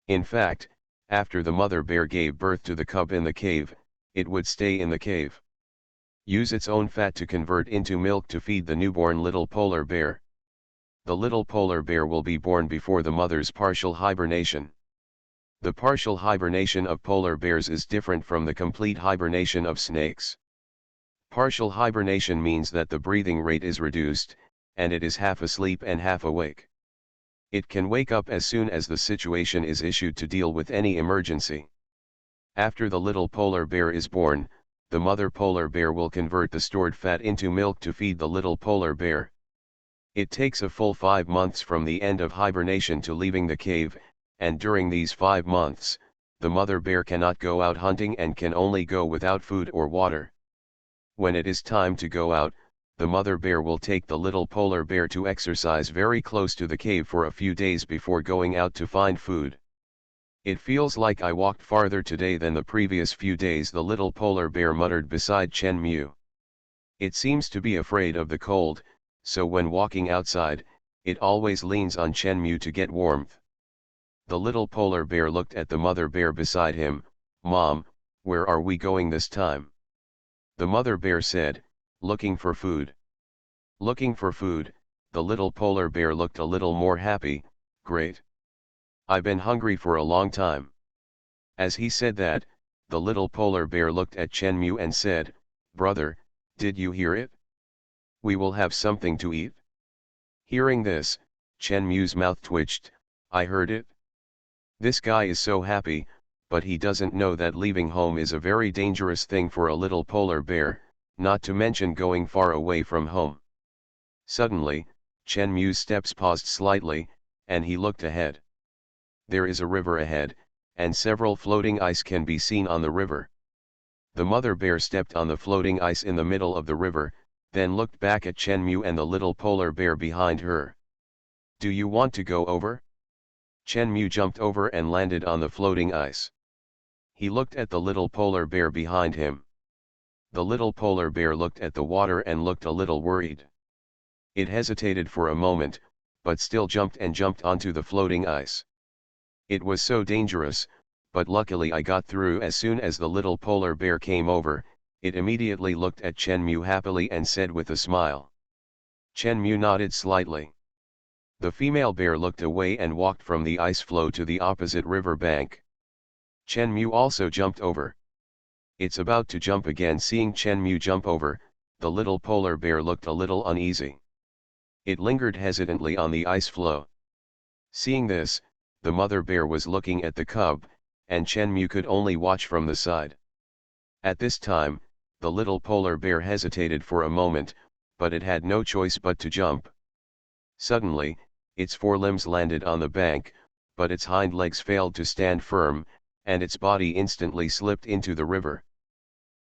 In fact, after the mother bear gave birth to the cub in the cave, it would stay in the cave. Use its own fat to convert into milk to feed the newborn little polar bear. The little polar bear will be born before the mother's partial hibernation. The partial hibernation of polar bears is different from the complete hibernation of snakes. Partial hibernation means that the breathing rate is reduced, and it is half asleep and half awake. It can wake up as soon as the situation is issued to deal with any emergency. After the little polar bear is born, the mother polar bear will convert the stored fat into milk to feed the little polar bear. It takes a full 5 months from the end of hibernation to leaving the cave, and during these 5 months, the mother bear cannot go out hunting and can only go without food or water. When it is time to go out, the mother bear will take the little polar bear to exercise very close to the cave for a few days before going out to find food. It feels like I walked farther today than the previous few days, the little polar bear muttered beside Chen Mu. It seems to be afraid of the cold, so when walking outside, it always leans on Chen Mu to get warmth. The little polar bear looked at the mother bear beside him. Mom, where are we going this time? The mother bear said, looking for food. Looking for food, the little polar bear looked a little more happy. Great. I've been hungry for a long time. As he said that, the little polar bear looked at Chen Mu and said, "Brother, did you hear it? We will have something to eat." Hearing this, Chen Mu's mouth twitched. "I heard it. This guy is so happy, but he doesn't know that leaving home is a very dangerous thing for a little polar bear, not to mention going far away from home." Suddenly, Chen Mu's steps paused slightly, and he looked ahead. There is a river ahead, and several floating ice can be seen on the river. The mother bear stepped on the floating ice in the middle of the river, then looked back at Chen Mu and the little polar bear behind her. "Do you want to go over?" Chen Mu jumped over and landed on the floating ice. He looked at the little polar bear behind him. The little polar bear looked at the water and looked a little worried. It hesitated for a moment, but still jumped onto the floating ice. "It was so dangerous, but luckily I got through." As soon as the little polar bear came over, it immediately looked at Chen Mu happily and said with a smile. Chen Mu nodded slightly. The female bear looked away and walked from the ice floe to the opposite river bank. Chen Mu also jumped over. It's about to jump again. Seeing Chen Mu jump over, the little polar bear looked a little uneasy. It lingered hesitantly on the ice floe. Seeing this, the mother bear was looking at the cub, and Chen Mu could only watch from the side. At this time, the little polar bear hesitated for a moment, but it had no choice but to jump. Suddenly, its forelimbs landed on the bank, but its hind legs failed to stand firm, and its body instantly slipped into the river.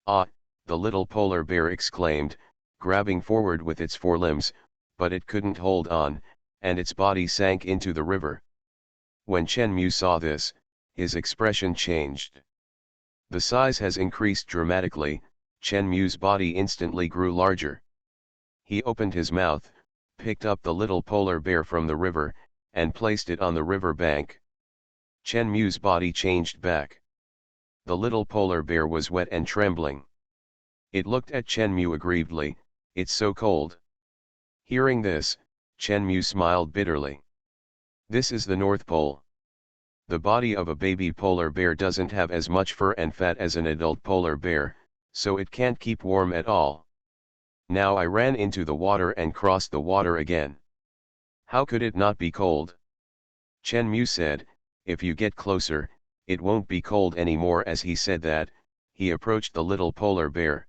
"Ah!" the little polar bear exclaimed, grabbing forward with its forelimbs, but it couldn't hold on, and its body sank into the river. When Chen Mu saw this, his expression changed. The size has increased dramatically. Chen Mu's body instantly grew larger. He opened his mouth, picked up the little polar bear from the river, and placed it on the river bank. Chen Mu's body changed back. The little polar bear was wet and trembling. It looked at Chen Mu aggrievedly. "It's so cold." Hearing this, Chen Mu smiled bitterly. "This is the North Pole. The body of a baby polar bear doesn't have as much fur and fat as an adult polar bear, so it can't keep warm at all. Now I ran into the water and crossed the water again. How could it not be cold?" Chen Mu said, "If you get closer, it won't be cold anymore." As he said that, he approached the little polar bear.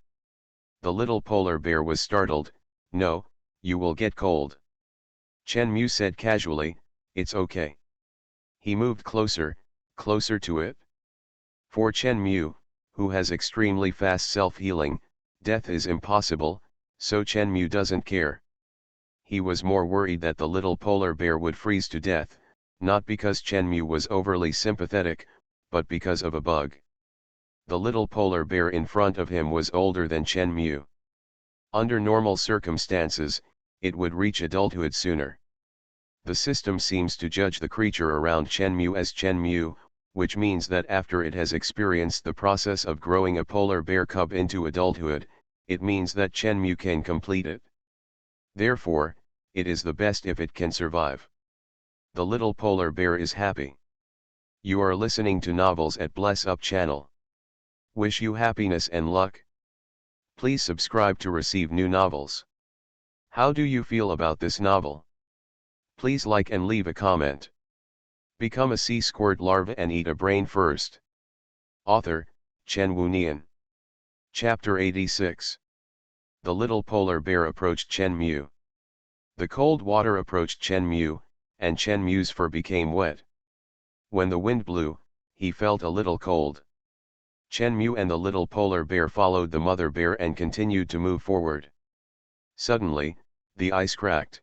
The little polar bear was startled. "No, you will get cold." Chen Mu said casually, "It's okay." He moved closer to it. For Chen Mu, who has extremely fast self-healing, death is impossible, so Chen Mu doesn't care. He was more worried that the little polar bear would freeze to death, not because Chen Mu was overly sympathetic, but because of a bug. The little polar bear in front of him was older than Chen Mu. Under normal circumstances, it would reach adulthood sooner. The system seems to judge the creature around Chen Mu as Chen Mu, which means that after it has experienced the process of growing a polar bear cub into adulthood, it means that Chen Mu can complete it. Therefore, it is the best if it can survive. The little polar bear is happy. You are listening to Novels at Bless Up channel. Wish you happiness and luck. Please subscribe to receive new novels. How do you feel about this novel? Please like and leave a comment. Become a sea squirt larva and eat a brain first. Author, Chen Wunian. Chapter 86. The little polar bear approached Chen Mu. The cold water approached Chen Mu, and Chen Mu's fur became wet. When the wind blew, he felt a little cold. Chen Mu and the little polar bear followed the mother bear and continued to move forward. Suddenly, the ice cracked.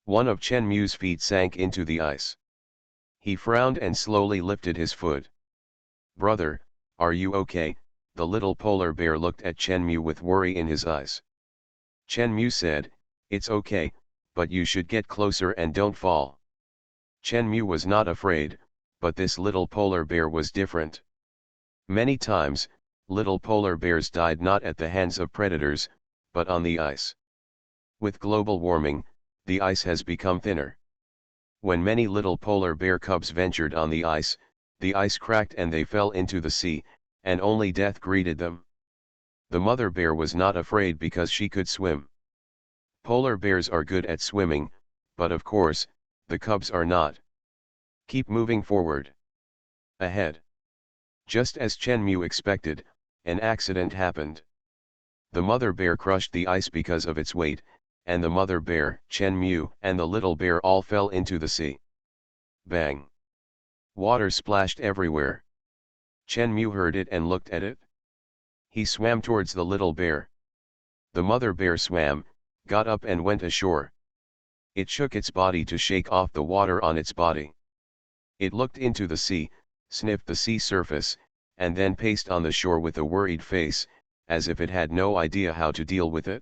One of Chen Mu's feet sank into the ice. He frowned and slowly lifted his foot. "Brother, are you okay?" The little polar bear looked at Chen Mu with worry in his eyes. Chen Mu said, "It's okay, but you should get closer and don't fall." Chen Mu was not afraid, but this little polar bear was different. Many times, little polar bears died not at the hands of predators, but on the ice. With global warming, the ice has become thinner. When many little polar bear cubs ventured on the ice cracked and they fell into the sea, and only death greeted them. The mother bear was not afraid because she could swim. Polar bears are good at swimming, but of course, the cubs are not. Keep moving forward. Ahead. Just as Chen Mu expected, an accident happened. The mother bear crushed the ice because of its weight, and the mother bear, Chen Mu, and the little bear all fell into the sea. Bang! Water splashed everywhere. Chen Mu heard it and looked at it. He swam towards the little bear. The mother bear swam, got up and went ashore. It shook its body to shake off the water on its body. It looked into the sea, sniffed the sea surface, and then paced on the shore with a worried face, as if it had no idea how to deal with it.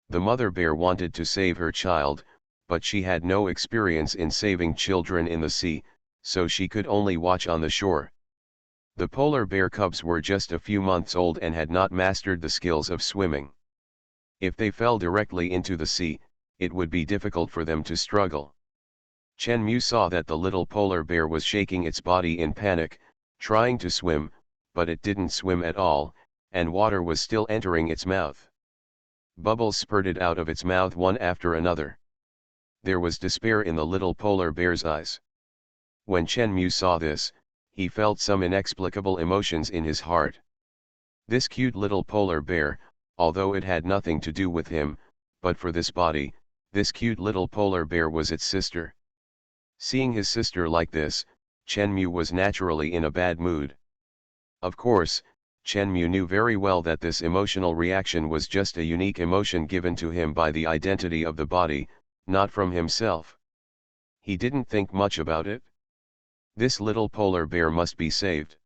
The mother bear wanted to save her child, but she had no experience in saving children in the sea, so she could only watch on the shore. The polar bear cubs were just a few months old and had not mastered the skills of swimming. If they fell directly into the sea, it would be difficult for them to struggle. Chen Mu saw that the little polar bear was shaking its body in panic, trying to swim, but it didn't swim at all, and water was still entering its mouth. Bubbles spurted out of its mouth one after another. There was despair in the little polar bear's eyes. When Chen Mu saw this, he felt some inexplicable emotions in his heart. This cute little polar bear, although it had nothing to do with him, but for this body, this cute little polar bear was its sister. Seeing his sister like this, Chen Mu was naturally in a bad mood. Of course, Chen Mu knew very well that this emotional reaction was just a unique emotion given to him by the identity of the body, not from himself. He didn't think much about it. This little polar bear must be saved.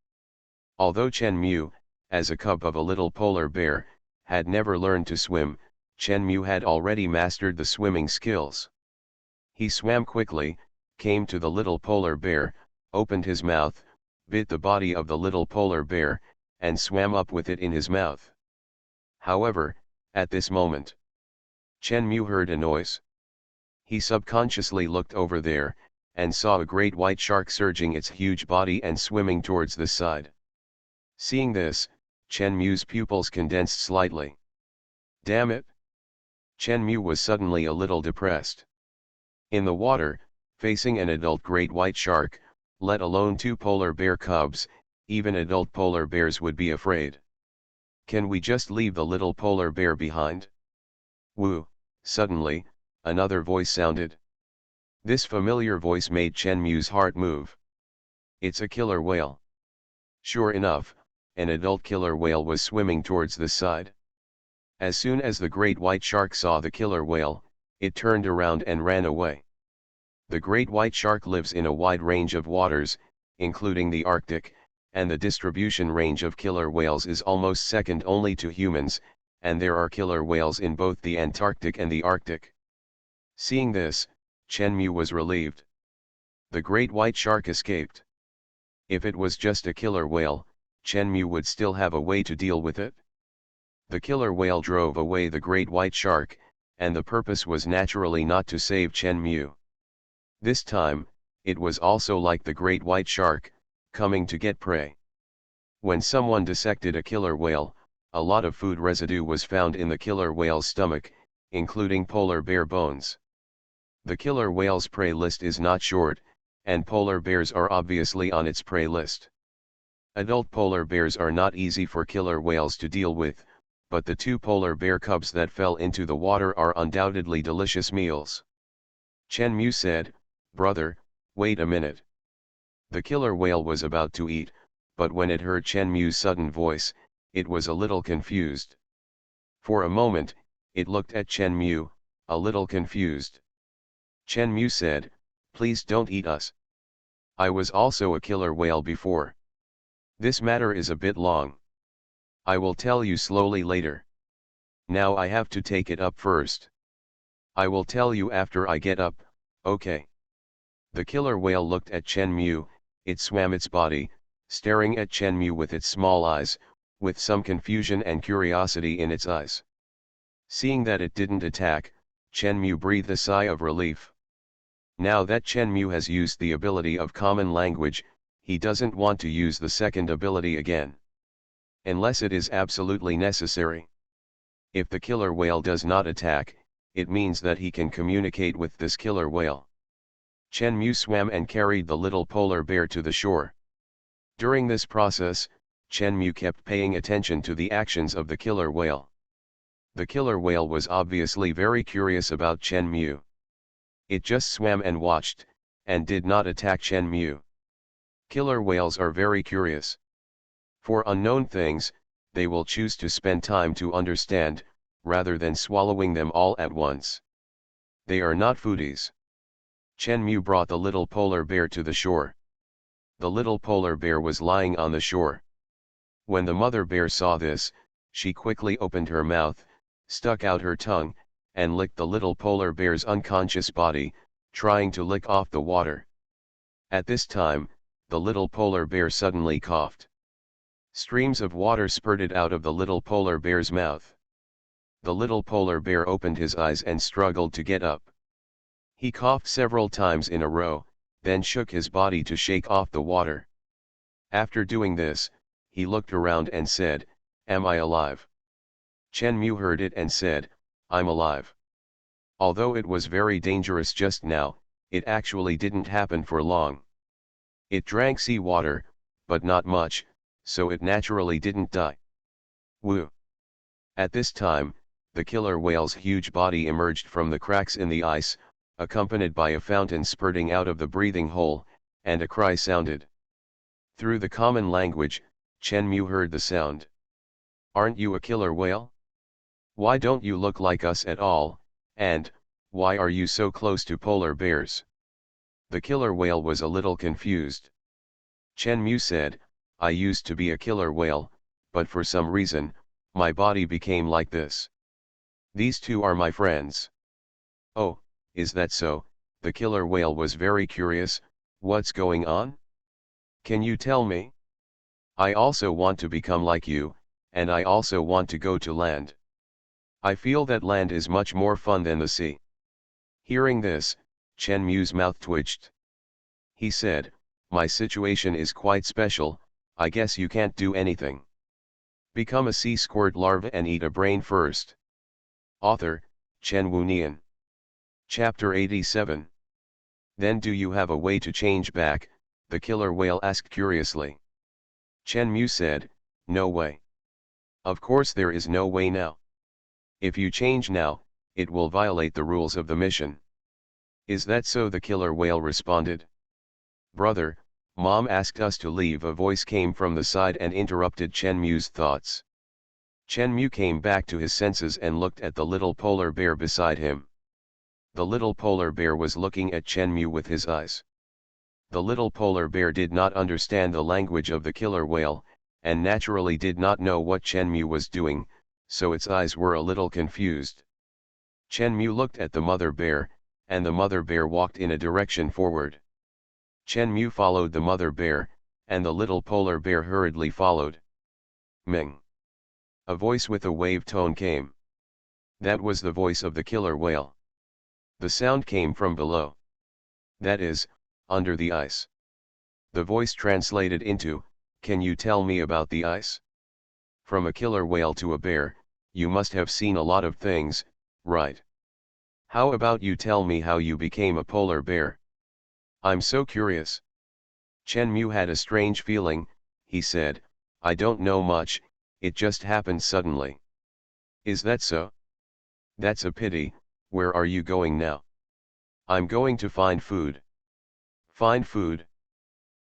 Although Chen Mu, as a cub of a little polar bear, had never learned to swim, Chen Mu had already mastered the swimming skills. He swam quickly, came to the little polar bear, opened his mouth, bit the body of the little polar bear, and swam up with it in his mouth. However, at this moment, Chen Mu heard a noise. He subconsciously looked over there, and saw a great white shark surging its huge body and swimming towards the side. Seeing this, Chen Mu's pupils condensed slightly. Damn it! Chen Mu was suddenly a little depressed. In the water, facing an adult great white shark, let alone two polar bear cubs, even adult polar bears would be afraid. Can we just leave the little polar bear behind? Woo! Suddenly, another voice sounded. This familiar voice made Chen Mu's heart move. It's a killer whale. Sure enough, an adult killer whale was swimming towards the side. As soon as the great white shark saw the killer whale, it turned around and ran away. The great white shark lives in a wide range of waters, including the Arctic, and the distribution range of killer whales is almost second only to humans, and there are killer whales in both the Antarctic and the Arctic. Seeing this, Chen Mu was relieved. The great white shark escaped. If it was just a killer whale, Chen Mu would still have a way to deal with it. The killer whale drove away the great white shark, and the purpose was naturally not to save Chen Mu. This time, it was also like the great white shark, coming to get prey. When someone dissected a killer whale, a lot of food residue was found in the killer whale's stomach, including polar bear bones. The killer whale's prey list is not short, and polar bears are obviously on its prey list. Adult polar bears are not easy for killer whales to deal with, but the two polar bear cubs that fell into the water are undoubtedly delicious meals. Chen Mu said, "Brother, wait a minute." The killer whale was about to eat, but when it heard Chen Mu's sudden voice, it was a little confused. For a moment, it looked at Chen Mu, a little confused. Chen Mu said, "Please don't eat us. I was also a killer whale before. This matter is a bit long. I will tell you slowly later. Now I have to take it up first. I will tell you after I get up, okay?" The killer whale looked at Chen Mu, it swam its body, staring at Chen Mu with its small eyes, with some confusion and curiosity in its eyes. Seeing that it didn't attack, Chen Mu breathed a sigh of relief. Now that Chen Mu has used the ability of common language, he doesn't want to use the second ability again. unless it is absolutely necessary. If the killer whale does not attack, it means that he can communicate with this killer whale. Chen Mu swam and carried the little polar bear to the shore. During this process, Chen Mu kept paying attention to the actions of the killer whale. The killer whale was obviously very curious about Chen Mu. It just swam and watched, and did not attack Chen Mu. Killer whales are very curious. For unknown things, they will choose to spend time to understand, rather than swallowing them all at once. They are not foodies. Chen Mu brought the little polar bear to the shore. The little polar bear was lying on the shore. When the mother bear saw this, she quickly opened her mouth, stuck out her tongue, and licked the little polar bear's unconscious body, trying to lick off the water. At this time, the little polar bear suddenly coughed. Streams of water spurted out of the little polar bear's mouth. The little polar bear opened his eyes and struggled to get up. He coughed several times in a row, then shook his body to shake off the water. After doing this, he looked around and said, "Am I alive?" Chen Mu heard it and said, "I'm alive." Although it was very dangerous just now, it actually didn't happen for long. It drank sea water, but not much, so it naturally didn't die. Woo! At this time, the killer whale's huge body emerged from the cracks in the ice, accompanied by a fountain spurting out of the breathing hole, and a cry sounded. Through the common language, Chen Mu heard the sound. "Aren't you a killer whale? Why don't you look like us at all, and why are you so close to polar bears?" The killer whale was a little confused. Chen Mu said, "I used to be a killer whale, but for some reason, my body became like this. These two are my friends." "Oh, is that so?" The killer whale was very curious. "What's going on? Can you tell me? I also want to become like you, and I also want to go to land. I feel that land is much more fun than the sea." Hearing this, Chen Mu's mouth twitched. He said, "My situation is quite special, I guess you can't do anything. Become a sea squirt larva and eat a brain first." Author, Chen Wunian. Chapter 87. "Then do you have a way to change back?" the killer whale asked curiously. Chen Mu said, "No way. Of course there is no way now. If you change now, it will violate the rules of the mission." "Is that so?" the killer whale responded. "Brother, Mom asked us to leave." A voice came from the side and interrupted Chen Mu's thoughts. Chen Mu came back to his senses and looked at the little polar bear beside him. The little polar bear was looking at Chen Mu with his eyes. The little polar bear did not understand the language of the killer whale, and naturally did not know what Chen Mu was doing, so its eyes were a little confused. Chen Mu looked at the mother bear, and the mother bear walked in a direction forward. Chen Mu followed the mother bear, and the little polar bear hurriedly followed. Ming! A voice with a wave tone came. That was the voice of the killer whale. The sound came from below. That is, under the ice. The voice translated into, "Can you tell me about the ice? From a killer whale to a bear, you must have seen a lot of things, right? How about you tell me how you became a polar bear? I'm so curious." Chen Mu had a strange feeling. He said, "I don't know much, it just happened suddenly." "Is that so? That's a pity. Where are you going now?" "I'm going to find food." "Find food?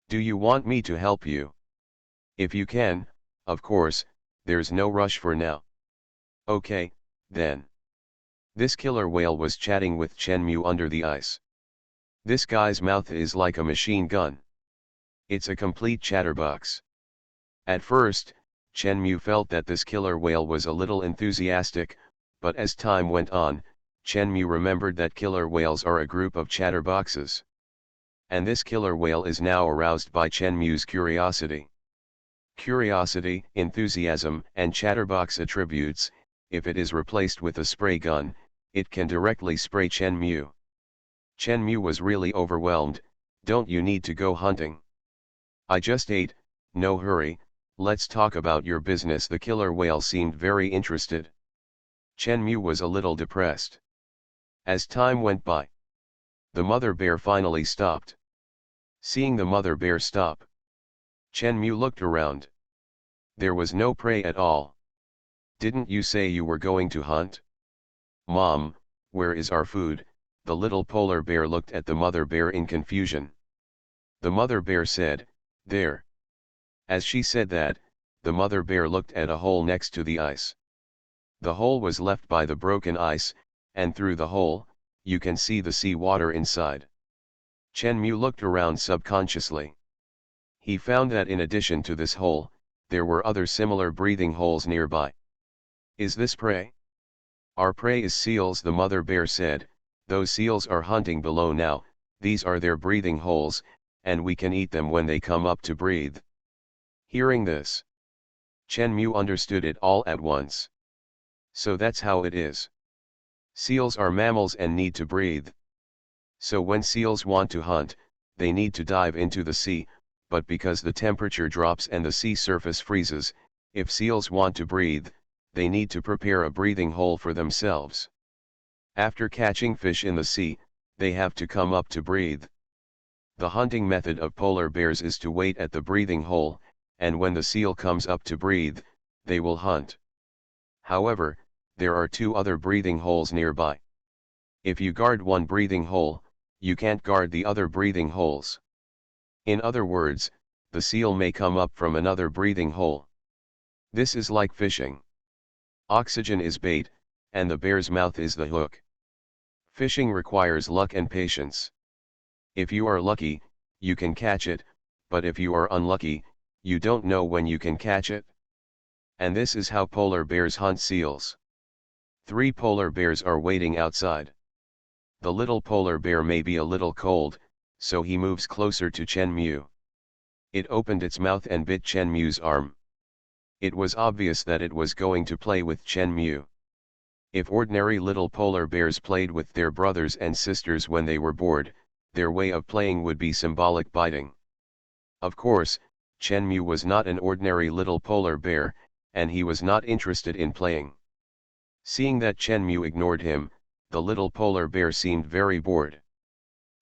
Do you want me to help you?" "If you can, of course, there's no rush for now." "Okay, then." This killer whale was chatting with Chen Mu under the ice. This guy's mouth is like a machine gun. It's a complete chatterbox. At first, Chen Mu felt that this killer whale was a little enthusiastic, but as time went on, Chen Mu remembered that killer whales are a group of chatterboxes. And this killer whale is now aroused by Chen Mu's curiosity. Curiosity, enthusiasm, and chatterbox attributes. If it is replaced with a spray gun, it can directly spray Chen Mu. Chen Mu was really overwhelmed. "Don't you need to go hunting? I just ate, no hurry, Let's talk about your business. The killer whale seemed very interested. Chen Mu was a little depressed. As time went by, the mother bear finally stopped. Seeing the mother bear stop, Chen Mu looked around. There was no prey at all. Didn't you say you were going to hunt? Mom, where is our food? The little polar bear looked at the mother bear in confusion. The mother bear said, there. As she said that, the mother bear looked at a hole next to the ice. The hole was left by the broken ice, and through the hole, you can see the sea water inside. Chen Mu looked around subconsciously. He found that in addition to this hole, there were other similar breathing holes nearby. Is this prey? Our prey is seals, the mother bear said. Those seals are hunting below now, these are their breathing holes, and we can eat them when they come up to breathe. Hearing this, Chen Mu understood it all at once. So that's how it is. Seals are mammals and need to breathe. So when seals want to hunt, they need to dive into the sea, but because the temperature drops and the sea surface freezes, if seals want to breathe, they need to prepare a breathing hole for themselves. After catching fish in the sea, they have to come up to breathe. The hunting method of polar bears is to wait at the breathing hole, and when the seal comes up to breathe, they will hunt. However, there are two other breathing holes nearby. If you guard one breathing hole, you can't guard the other breathing holes. In other words, the seal may come up from another breathing hole. This is like fishing. Oxygen is bait, and the bear's mouth is the hook. Fishing requires luck and patience. If you are lucky, you can catch it, but if you are unlucky, you don't know when you can catch it. And this is how polar bears hunt seals. 3 polar bears are waiting outside. The little polar bear may be a little cold, so he moves closer to Chen Mu. It opened its mouth and bit Chen Mu's arm. It was obvious that it was going to play with Chen Mu. If ordinary little polar bears played with their brothers and sisters when they were bored, their way of playing would be symbolic biting. Of course, Chen Mu was not an ordinary little polar bear, and he was not interested in playing. Seeing that Chen Mu ignored him, the little polar bear seemed very bored.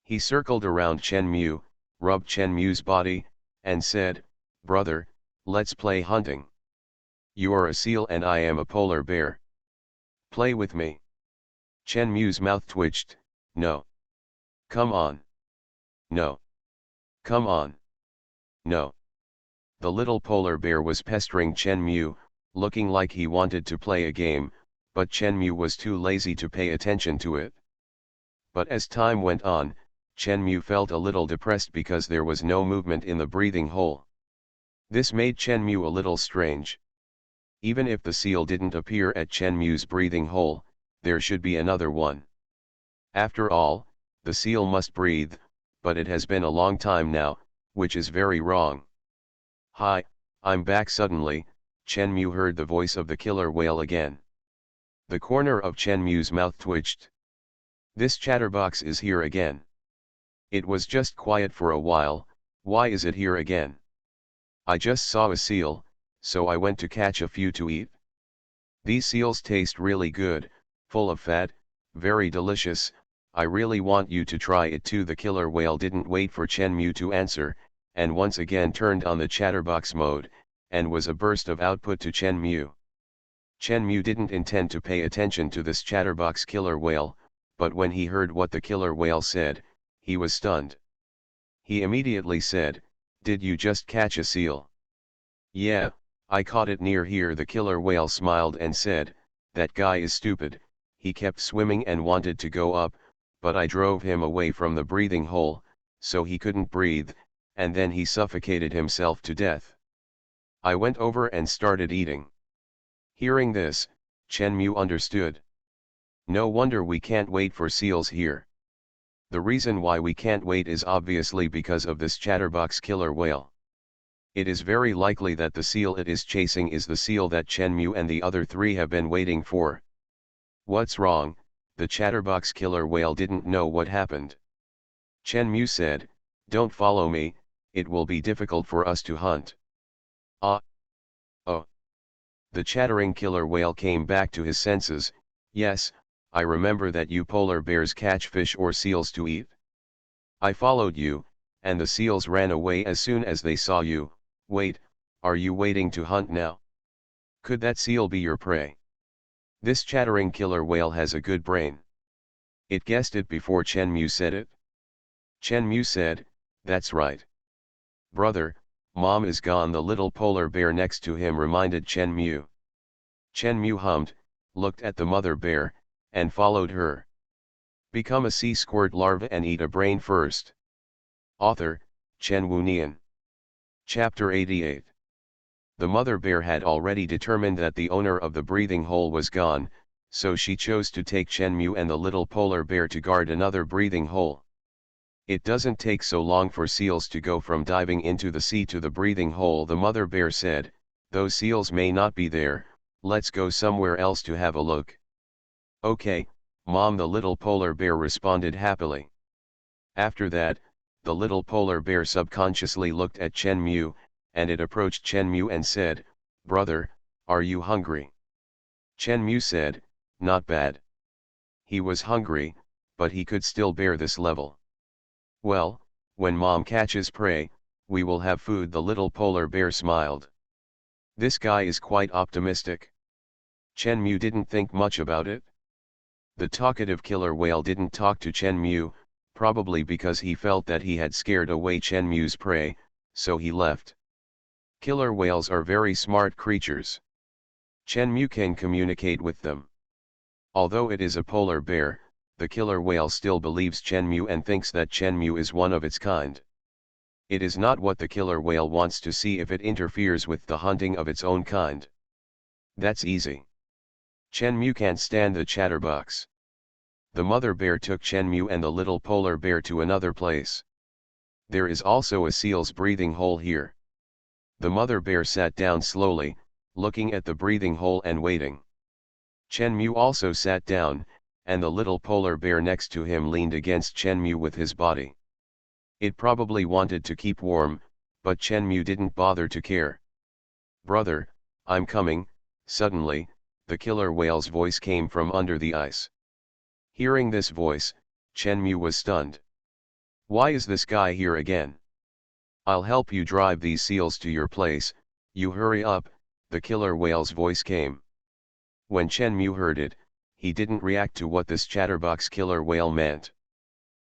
He circled around Chen Mu, rubbed Chen Mu's body, and said, "Brother, let's play hunting. You are a seal and I am a polar bear. Play with me." Chen Mu's mouth twitched. "No. Come on. No. Come on. No." The little polar bear was pestering Chen Mu, looking like he wanted to play a game, but Chen Mu was too lazy to pay attention to it. But as time went on, Chen Mu felt a little depressed because there was no movement in the breathing hole. This made Chen Mu a little strange. Even if the seal didn't appear at Chen Mu's breathing hole, there should be another one. After all, the seal must breathe, but it has been a long time now, which is very wrong. "Hi, I'm back." Suddenly, Chen Mu heard the voice of the killer whale again. The corner of Chen Mu's mouth twitched. "This chatterbox is here again. It was just quiet for a while, why is it here again? I just saw a seal, so I went to catch a few to eat. These seals taste really good, full of fat, very delicious, I really want you to try it too." The killer whale didn't wait for Chen Mu to answer, and once again turned on the chatterbox mode, and was a burst of output to Chen Mu. Chen Mu didn't intend to pay attention to this chatterbox killer whale, but when he heard what the killer whale said, he was stunned. He immediately said, "Did you just catch a seal?" "Yeah, I caught it near here." The killer whale smiled and said, "That guy is stupid, he kept swimming and wanted to go up, but I drove him away from the breathing hole, so he couldn't breathe, and then he suffocated himself to death. I went over and started eating." Hearing this, Chen Mu understood. No wonder we can't wait for seals here. The reason why we can't wait is obviously because of this chatterbox killer whale. It is very likely that the seal it is chasing is the seal that Chen Mu and the other 3 have been waiting for. What's wrong? The chatterbox killer whale didn't know what happened. Chen Mu said, "Don't follow me, it will be difficult for us to hunt." "Ah, The chattering killer whale came back to his senses. Yes, I remember that you polar bears catch fish or seals to eat. I followed you, and the seals ran away as soon as they saw you. Wait, are you waiting to hunt now? Could that seal be your prey? This chattering killer whale has a good brain. It guessed it before Chen Mu said it. Chen Mu said, that's right. Brother, Mom is gone. The little polar bear next to him reminded Chen Mu. Chen Mu hummed, looked at the mother bear, and followed her. Become a sea squirt larva and eat a brain first. Author, Chen Wu Nian. Chapter 88. The mother bear had already determined that the owner of the breathing hole was gone, so she chose to take Chen Mu and the little polar bear to guard another breathing hole. It doesn't take so long for seals to go from diving into the sea to the breathing hole, the mother bear said. Those seals may not be there, let's go somewhere else to have a look. Okay, Mom, the little polar bear responded happily. After that, the little polar bear subconsciously looked at Chen Mu, and it approached Chen Mu and said, Brother, are you hungry? Chen Mu said, not bad. He was hungry, but he could still bear this level. Well, when Mom catches prey, we will have food. The little polar bear smiled. This guy is quite optimistic. Chen Mu didn't think much about it. The talkative killer whale didn't talk to Chen Mu, probably because he felt that he had scared away Chen Mu's prey, so he left. Killer whales are very smart creatures. Chen Mu can communicate with them. Although it is a polar bear, the killer whale still believes Chen Mu and thinks that Chen Mu is one of its kind. It is not what the killer whale wants to see if it interferes with the hunting of its own kind. That's easy. Chen Mu can't stand the chatterbox. The mother bear took Chen Mu and the little polar bear to another place. There is also a seal's breathing hole here. The mother bear sat down slowly, looking at the breathing hole and waiting. Chen Mu also sat down, and the little polar bear next to him leaned against Chen Mu with his body. It probably wanted to keep warm, but Chen Mu didn't bother to care. Brother, I'm coming. Suddenly, the killer whale's voice came from under the ice. Hearing this voice, Chen Mu was stunned. Why is this guy here again? I'll help you drive these seals to your place, you hurry up, the killer whale's voice came. When Chen Mu heard it, he didn't react to what this chatterbox killer whale meant.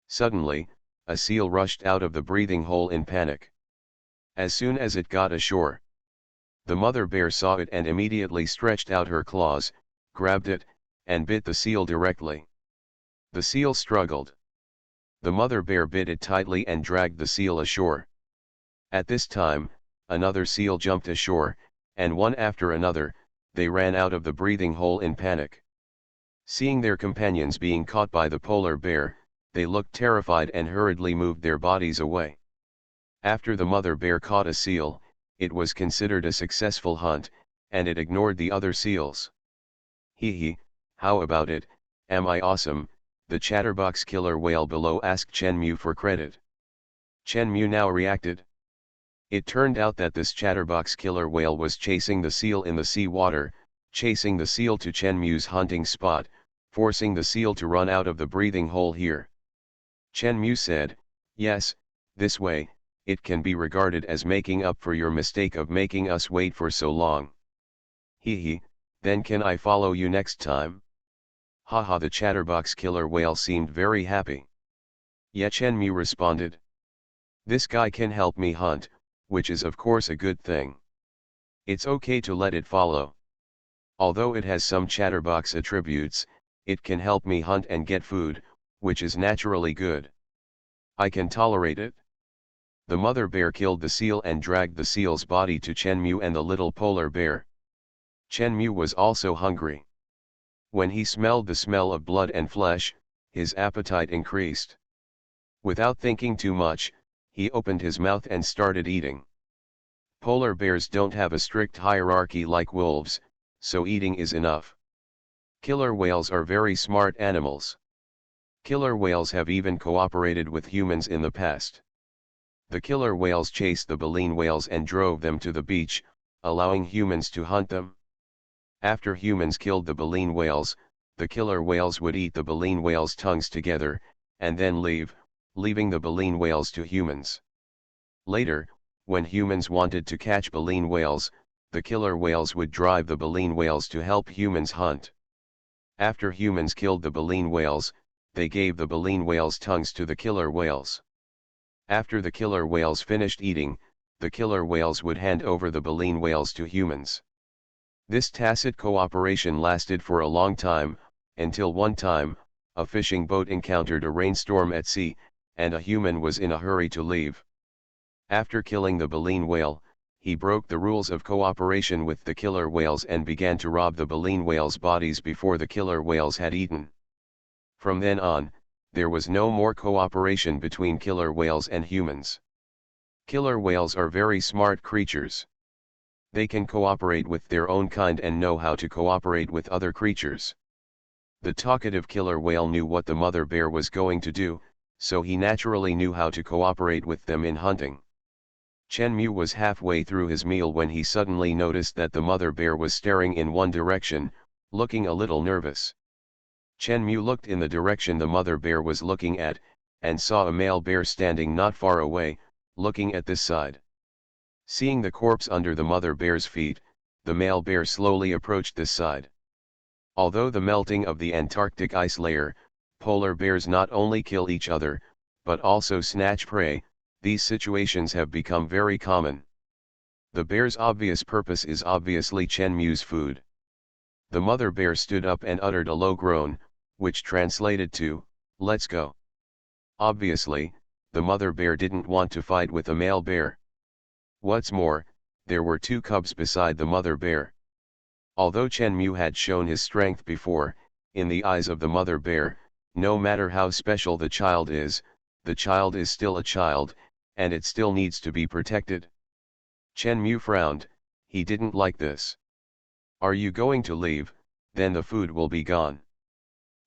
Suddenly, a seal rushed out of the breathing hole in panic. As soon as it got ashore, the mother bear saw it and immediately stretched out her claws, grabbed it, and bit the seal directly. The seal struggled. The mother bear bit it tightly and dragged the seal ashore. At this time, another seal jumped ashore, and one after another, they ran out of the breathing hole in panic. Seeing their companions being caught by the polar bear, they looked terrified and hurriedly moved their bodies away. After the mother bear caught a seal, it was considered a successful hunt, and it ignored the other seals. Hee hee, how about it, am I awesome? The chatterbox killer whale below asked Chen Mu for credit. Chen Mu now reacted. It turned out that this chatterbox killer whale was chasing the seal in the sea water, chasing the seal to Chen Mu's hunting spot, forcing the seal to run out of the breathing hole here. Chen Mu said, yes, this way, it can be regarded as making up for your mistake of making us wait for so long. Hee hee, then can I follow you next time? Haha, the chatterbox killer whale seemed very happy. Yeah, Chen Mu responded. This guy can help me hunt, which is of course a good thing. It's okay to let it follow. Although it has some chatterbox attributes, it can help me hunt and get food, which is naturally good. I can tolerate it. The mother bear killed the seal and dragged the seal's body to Chen Mu and the little polar bear. Chen Mu was also hungry. When he smelled the smell of blood and flesh, his appetite increased. Without thinking too much, he opened his mouth and started eating. Polar bears don't have a strict hierarchy like wolves, so eating is enough. Killer whales are very smart animals. Killer whales have even cooperated with humans in the past. The killer whales chased the baleen whales and drove them to the beach, allowing humans to hunt them. After humans killed the baleen whales, the killer whales would eat the baleen whales' tongues together, and then leaving the baleen whales to humans. Later, when humans wanted to catch baleen whales, the killer whales would drive the baleen whales to help humans hunt. After humans killed the baleen whales, they gave the baleen whales' tongues to the killer whales. After the killer whales finished eating, the killer whales would hand over the baleen whales to humans. This tacit cooperation lasted for a long time, until one time, a fishing boat encountered a rainstorm at sea, and a human was in a hurry to leave. After killing the baleen whale, he broke the rules of cooperation with the killer whales and began to rob the baleen whales' bodies before the killer whales had eaten. From then on, there was no more cooperation between killer whales and humans. Killer whales are very smart creatures. They can cooperate with their own kind and know how to cooperate with other creatures. The talkative killer whale knew what the mother bear was going to do, so he naturally knew how to cooperate with them in hunting. Chen Mu was halfway through his meal when he suddenly noticed that the mother bear was staring in one direction, looking a little nervous. Chen Mu looked in the direction the mother bear was looking at, and saw a male bear standing not far away, looking at this side. Seeing the corpse under the mother bear's feet, the male bear slowly approached this side. Although the melting of the Antarctic ice layer, polar bears not only kill each other, but also snatch prey. These situations have become very common. The bear's obvious purpose is obviously Chen Mu's food. The mother bear stood up and uttered a low groan, which translated to, "Let's go." Obviously, the mother bear didn't want to fight with a male bear. What's more, there were two cubs beside the mother bear. Although Chen Mu had shown his strength before, in the eyes of the mother bear, no matter how special the child is still a child, and it still needs to be protected. Chen Mu frowned. He didn't like this. "Are you going to leave? Then the food will be gone."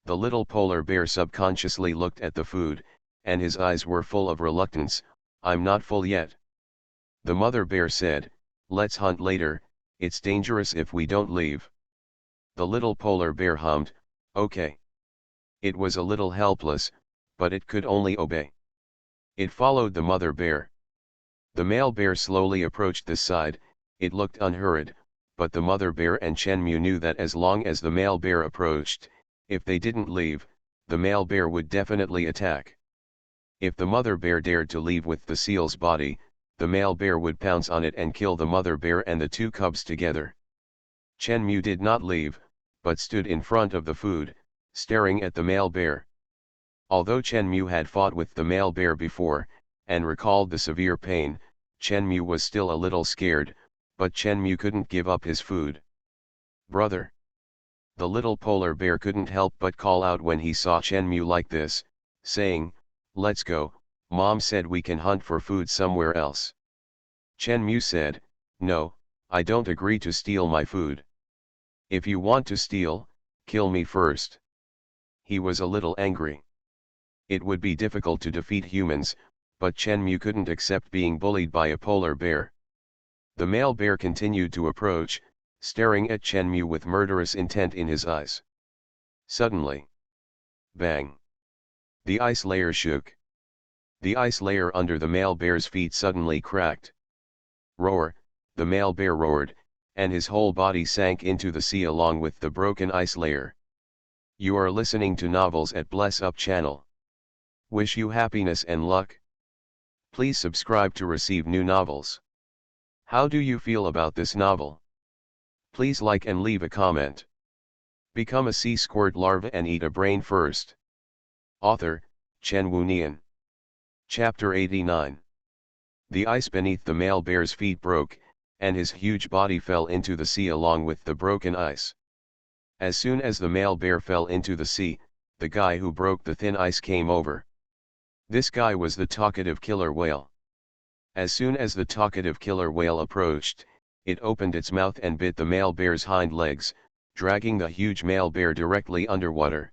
The little polar bear subconsciously looked at the food, and his eyes were full of reluctance. "I'm not full yet." The mother bear said, "Let's hunt later, it's dangerous if we don't leave." The little polar bear hummed, "Okay." It was a little helpless, but it could only obey. It followed the mother bear. The male bear slowly approached this side. It looked unhurried, but the mother bear and Chen Mu knew that as long as the male bear approached, if they didn't leave, the male bear would definitely attack. If the mother bear dared to leave with the seal's body, the male bear would pounce on it and kill the mother bear and the two cubs together. Chen Mu did not leave, but stood in front of the food, staring at the male bear. Although Chen Mu had fought with the male bear before, and recalled the severe pain, Chen Mu was still a little scared, but Chen Mu couldn't give up his food. "Brother!" The little polar bear couldn't help but call out when he saw Chen Mu like this, saying, "Let's go, Mom said we can hunt for food somewhere else." Chen Mu said, "No, I don't agree to steal my food. If you want to steal, kill me first." He was a little angry. It would be difficult to defeat humans, but Chen Mu couldn't accept being bullied by a polar bear. The male bear continued to approach, staring at Chen Mu with murderous intent in his eyes. Suddenly, bang! The ice layer shook. The ice layer under the male bear's feet suddenly cracked. Roar! The male bear roared, and his whole body sank into the sea along with the broken ice layer. You are listening to Novels at Bless Up channel. Wish you happiness and luck. Please subscribe to receive new novels. How do you feel about this novel? Please like and leave a comment. Become a sea squirt larva and eat a brain first. Author, Chen Wunian. Chapter 89. The ice beneath the male bear's feet broke, and his huge body fell into the sea along with the broken ice. As soon as the male bear fell into the sea, the guy who broke the thin ice came over. This guy was the talkative killer whale. As soon as the talkative killer whale approached, it opened its mouth and bit the male bear's hind legs, dragging the huge male bear directly underwater.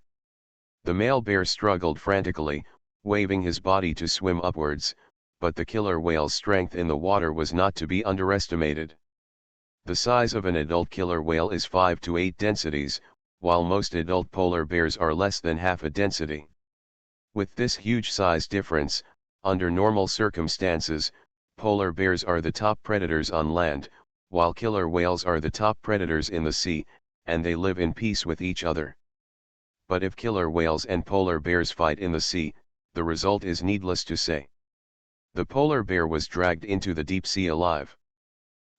The male bear struggled frantically, waving his body to swim upwards, but the killer whale's strength in the water was not to be underestimated. The size of an adult killer whale is 5 to 8 densities, while most adult polar bears are less than half a density. With this huge size difference, under normal circumstances, polar bears are the top predators on land, while killer whales are the top predators in the sea, and they live in peace with each other. But if killer whales and polar bears fight in the sea, the result is needless to say. The polar bear was dragged into the deep sea alive.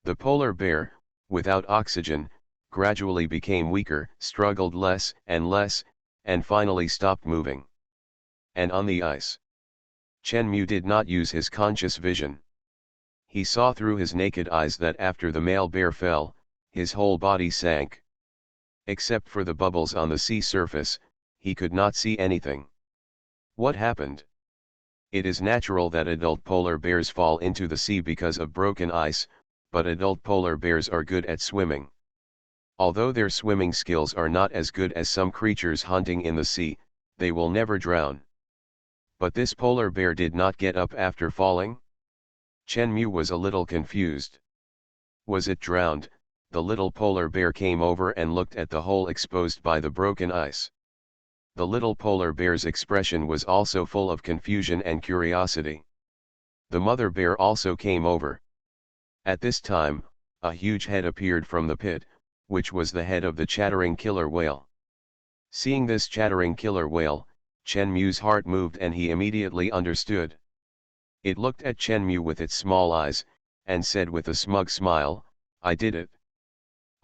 The polar bear, without oxygen, gradually became weaker, struggled less, and finally stopped moving. And on the ice, Chen Mu did not use his conscious vision. He saw through his naked eyes that after the male bear fell, his whole body sank. Except for the bubbles on the sea surface, he could not see anything. What happened? It is natural that adult polar bears fall into the sea because of broken ice, but adult polar bears are good at swimming. Although their swimming skills are not as good as some creatures hunting in the sea, they will never drown. But this polar bear did not get up after falling? Chen Mu was a little confused. Was it drowned? The little polar bear came over and looked at the hole exposed by the broken ice. The little polar bear's expression was also full of confusion and curiosity. The mother bear also came over. At this time, a huge head appeared from the pit, which was the head of the chattering killer whale. Seeing this chattering killer whale, Chen Mu's heart moved and he immediately understood. It looked at Chen Mu with its small eyes, and said with a smug smile, "I did it.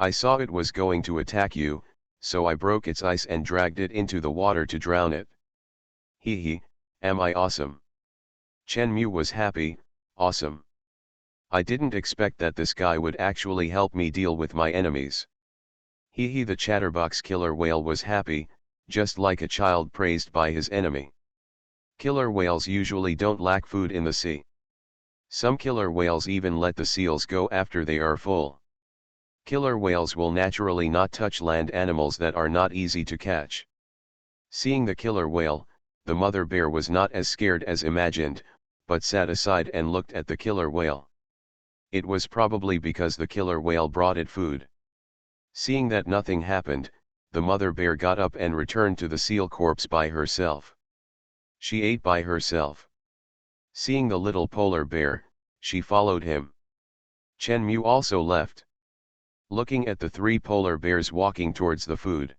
I saw it was going to attack you, so I broke its ice and dragged it into the water to drown it. Hee hee, am I awesome?" Chen Mu was happy. Awesome. I didn't expect that this guy would actually help me deal with my enemies. Hee hee, the chatterbox killer whale was happy, just like a child praised by his enemy. Killer whales usually don't lack food in the sea. Some killer whales even let the seals go after they are full. Killer whales will naturally not touch land animals that are not easy to catch. Seeing the killer whale, the mother bear was not as scared as imagined, but sat aside and looked at the killer whale. It was probably because the killer whale brought it food. Seeing that nothing happened, the mother bear got up and returned to the seal corpse by herself. She ate by herself. Seeing the little polar bear, she followed him. Chen Mu also left. Looking at the three polar bears walking towards the food,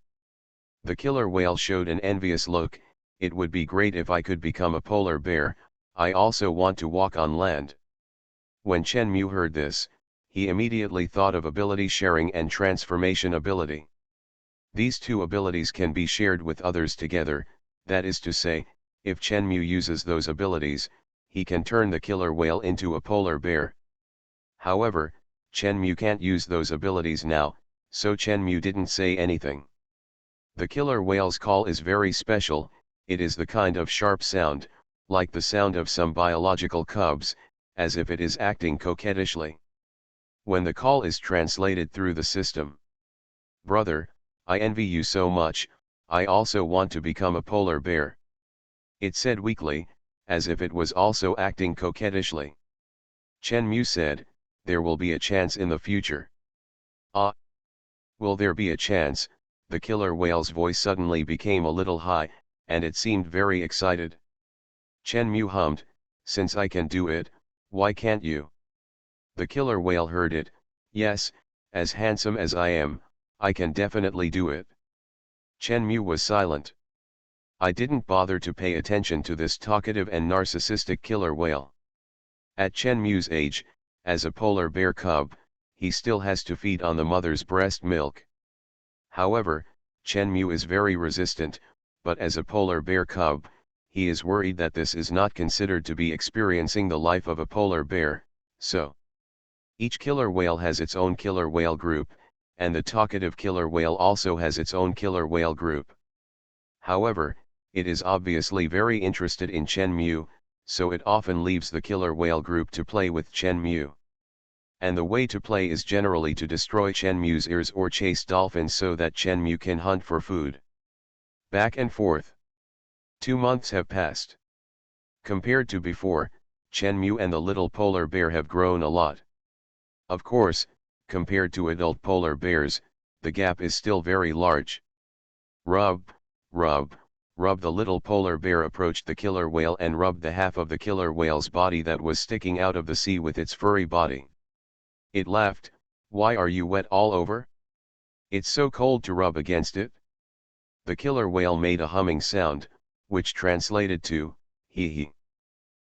the killer whale showed an envious look. It would be great if I could become a polar bear. I also want to walk on land. When Chen Mu heard this, he immediately thought of ability sharing and transformation ability. These two abilities can be shared with others together, that is to say, if Chen Mu uses those abilities, he can turn the killer whale into a polar bear. However, Chen Mu can't use those abilities now, so Chen Mu didn't say anything. The killer whale's call is very special. It is the kind of sharp sound, like the sound of some biological cubs, as if it is acting coquettishly. When the call is translated through the system, "Brother, I envy you so much, I also want to become a polar bear," it said weakly, as if it was also acting coquettishly. Chen Mu said, "There will be a chance in the future." "Ah, will there be a chance?" The killer whale's voice suddenly became a little high, and it seemed very excited. Chen Mu hummed, "Since I can do it, why can't you?" The killer whale heard it, "Yes, as handsome as I am, I can definitely do it." Chen Mu was silent. I didn't bother to pay attention to this talkative and narcissistic killer whale. At Chen Mu's age, as a polar bear cub, he still has to feed on the mother's breast milk. However, Chen Mu is very resistant, but as a polar bear cub, he is worried that this is not considered to be experiencing the life of a polar bear, so each killer whale has its own killer whale group, and the talkative killer whale also has its own killer whale group. However, it is obviously very interested in Chen Mu, so it often leaves the killer whale group to play with Chen Mu. And the way to play is generally to destroy Chen Mu's ears or chase dolphins so that Chen Mu can hunt for food. Back and forth. 2 months have passed. Compared to before, Chen Mu and the little polar bear have grown a lot. Of course, compared to adult polar bears, the gap is still very large. Rub, rub, rub. The little polar bear approached the killer whale and rubbed the half of the killer whale's body that was sticking out of the sea with its furry body. It laughed, "Why are you wet all over? It's so cold to rub against it." The killer whale made a humming sound, which translated to, "Hee hee."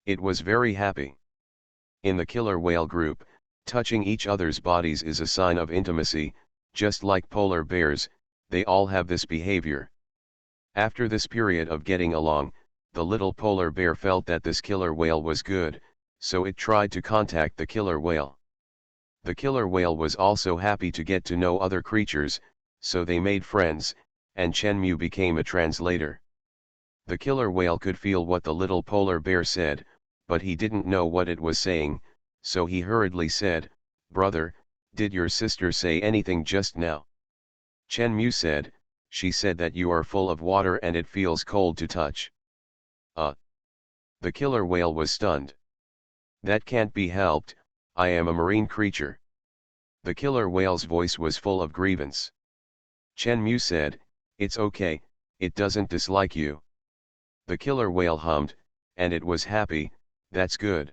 It was very happy. In the killer whale group, touching each other's bodies is a sign of intimacy, just like polar bears, they all have this behavior. After this period of getting along, the little polar bear felt that this killer whale was good, so it tried to contact the killer whale. The killer whale was also happy to get to know other creatures, so they made friends, and Chenmu became a translator. The killer whale could feel what the little polar bear said, but he didn't know what it was saying, so he hurriedly said, "Brother, did your sister say anything just now?" Chenmu said, "She said that you are full of water and it feels cold to touch." The killer whale was stunned. "That can't be helped, I am a marine creature." The killer whale's voice was full of grievance. Chenmu said, "It's okay, it doesn't dislike you." The killer whale hummed, and it was happy, "That's good."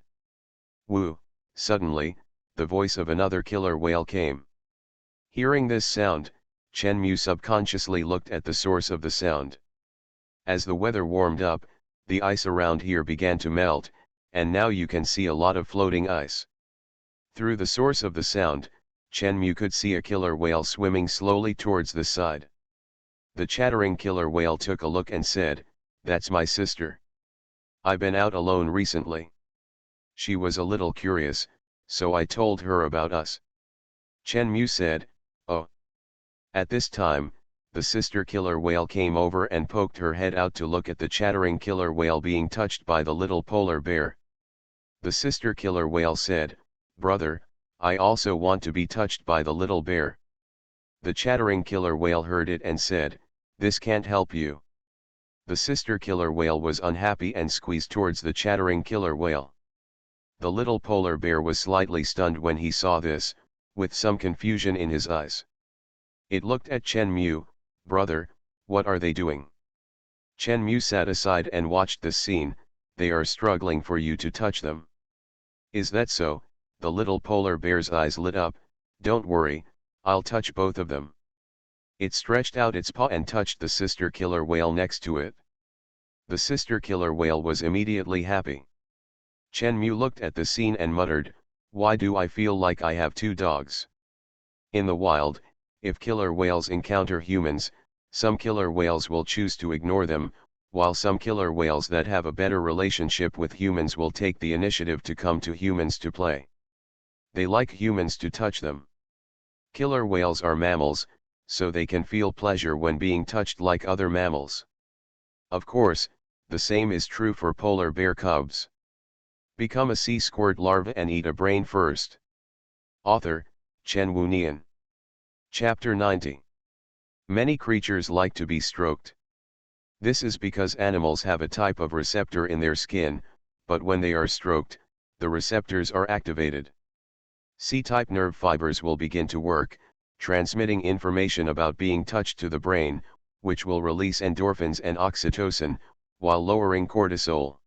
Woo! Suddenly, the voice of another killer whale came. Hearing this sound, Chenmu subconsciously looked at the source of the sound. As the weather warmed up, the ice around here began to melt, and now you can see a lot of floating ice. Through the source of the sound, Chenmu could see a killer whale swimming slowly towards the side. The chattering killer whale took a look and said, "That's my sister. I've been out alone recently. She was a little curious, so I told her about us." Chenmu said, "Oh." At this time, the sister killer whale came over and poked her head out to look at the chattering killer whale being touched by the little polar bear. The sister killer whale said, "Brother, I also want to be touched by the little bear." The chattering killer whale heard it and said, "This can't help you." The sister killer whale was unhappy and squeezed towards the chattering killer whale. The little polar bear was slightly stunned when he saw this, with some confusion in his eyes. It looked at Chenmu, "Brother, what are they doing?" Chenmu sat aside and watched this scene, "They are struggling for you to touch them." "Is that so?" The little polar bear's eyes lit up, "Don't worry, I'll touch both of them." It stretched out its paw and touched the sister killer whale next to it. The sister killer whale was immediately happy. Chenmu looked at the scene and muttered, "Why do I feel like I have two dogs?" In the wild, if killer whales encounter humans, some killer whales will choose to ignore them, while some killer whales that have a better relationship with humans will take the initiative to come to humans to play. They like humans to touch them. Killer whales are mammals, so they can feel pleasure when being touched like other mammals. Of course, the same is true for polar bear cubs. Become a sea squirt larva and eat a brain first. Author, Chen Wu Nian. Chapter 90. Many creatures like to be stroked. This is because animals have a type of receptor in their skin, but when they are stroked, the receptors are activated. C-type nerve fibers will begin to work, transmitting information about being touched to the brain, which will release endorphins and oxytocin, while lowering cortisol.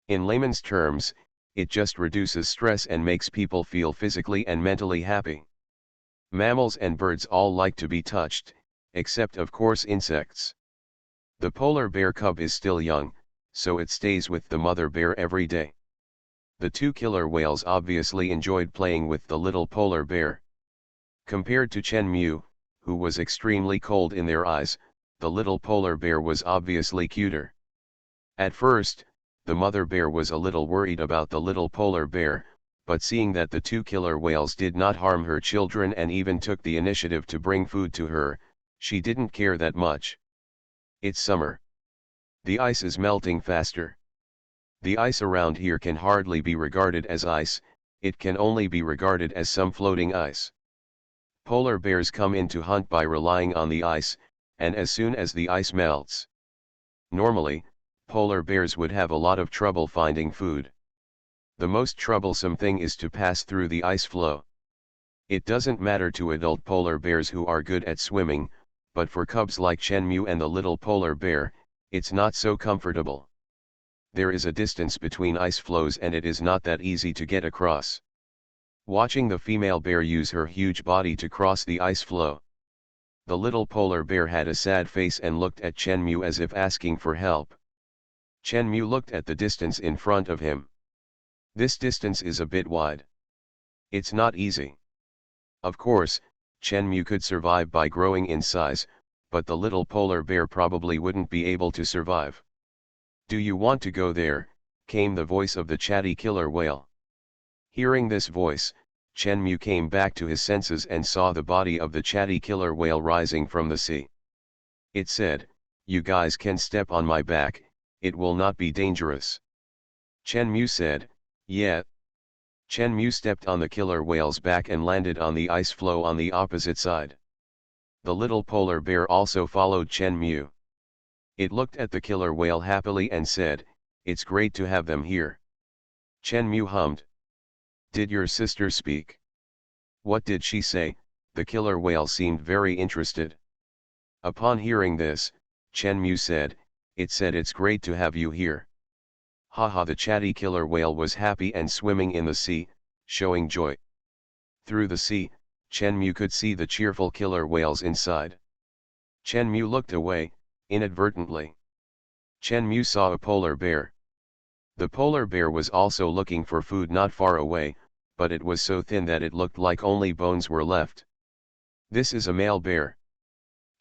In layman's terms, it just reduces stress and makes people feel physically and mentally happy. Mammals and birds all like to be touched, except of course insects. The polar bear cub is still young, so it stays with the mother bear every day. The two killer whales obviously enjoyed playing with the little polar bear. Compared to Chenmu, who was extremely cold in their eyes, the little polar bear was obviously cuter. At first, the mother bear was a little worried about the little polar bear, but seeing that the two killer whales did not harm her children and even took the initiative to bring food to her, she didn't care that much. It's summer. The ice is melting faster. The ice around here can hardly be regarded as ice, it can only be regarded as some floating ice. Polar bears come in to hunt by relying on the ice, and as soon as the ice melts. Normally, polar bears would have a lot of trouble finding food. The most troublesome thing is to pass through the ice floe. It doesn't matter to adult polar bears who are good at swimming, but for cubs like Chenmu and the little polar bear, it's not so comfortable. There is a distance between ice floes and it is not that easy to get across. Watching the female bear use her huge body to cross the ice floe. The little polar bear had a sad face and looked at Chenmu as if asking for help. Chenmu looked at the distance in front of him. This distance is a bit wide. It's not easy. Of course, Chenmu could survive by growing in size, but the little polar bear probably wouldn't be able to survive. "Do you want to go there?" came the voice of the chatty killer whale. Hearing this voice, Chenmu came back to his senses and saw the body of the chatty killer whale rising from the sea. It said, "You guys can step on my back, it will not be dangerous." Chenmu said, "Yeah." Chenmu stepped on the killer whale's back and landed on the ice floe on the opposite side. The little polar bear also followed Chenmu. It looked at the killer whale happily and said, "It's great to have them here." Chenmu hummed. "Did your sister speak?" "What did she say?" The killer whale seemed very interested. Upon hearing this, Chenmu said, "It said it's great to have you here." Haha, the chatty killer whale was happy and swimming in the sea, showing joy. Through the sea, Chenmu could see the cheerful killer whales inside. Chenmu looked away, inadvertently. Chenmu saw a polar bear. The polar bear was also looking for food not far away, but it was so thin that it looked like only bones were left. "This is a male bear."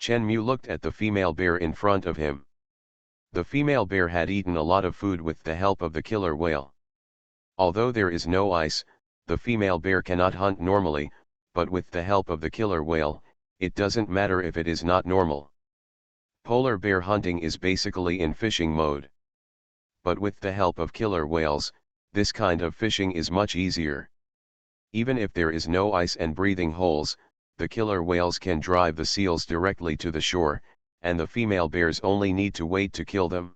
Chenmu looked at the female bear in front of him. The female bear had eaten a lot of food with the help of the killer whale. Although there is no ice, the female bear cannot hunt normally, but with the help of the killer whale, it doesn't matter if it is not normal. Polar bear hunting is basically in fishing mode. But with the help of killer whales, this kind of fishing is much easier. Even if there is no ice and breathing holes, the killer whales can drive the seals directly to the shore, and the female bears only need to wait to kill them.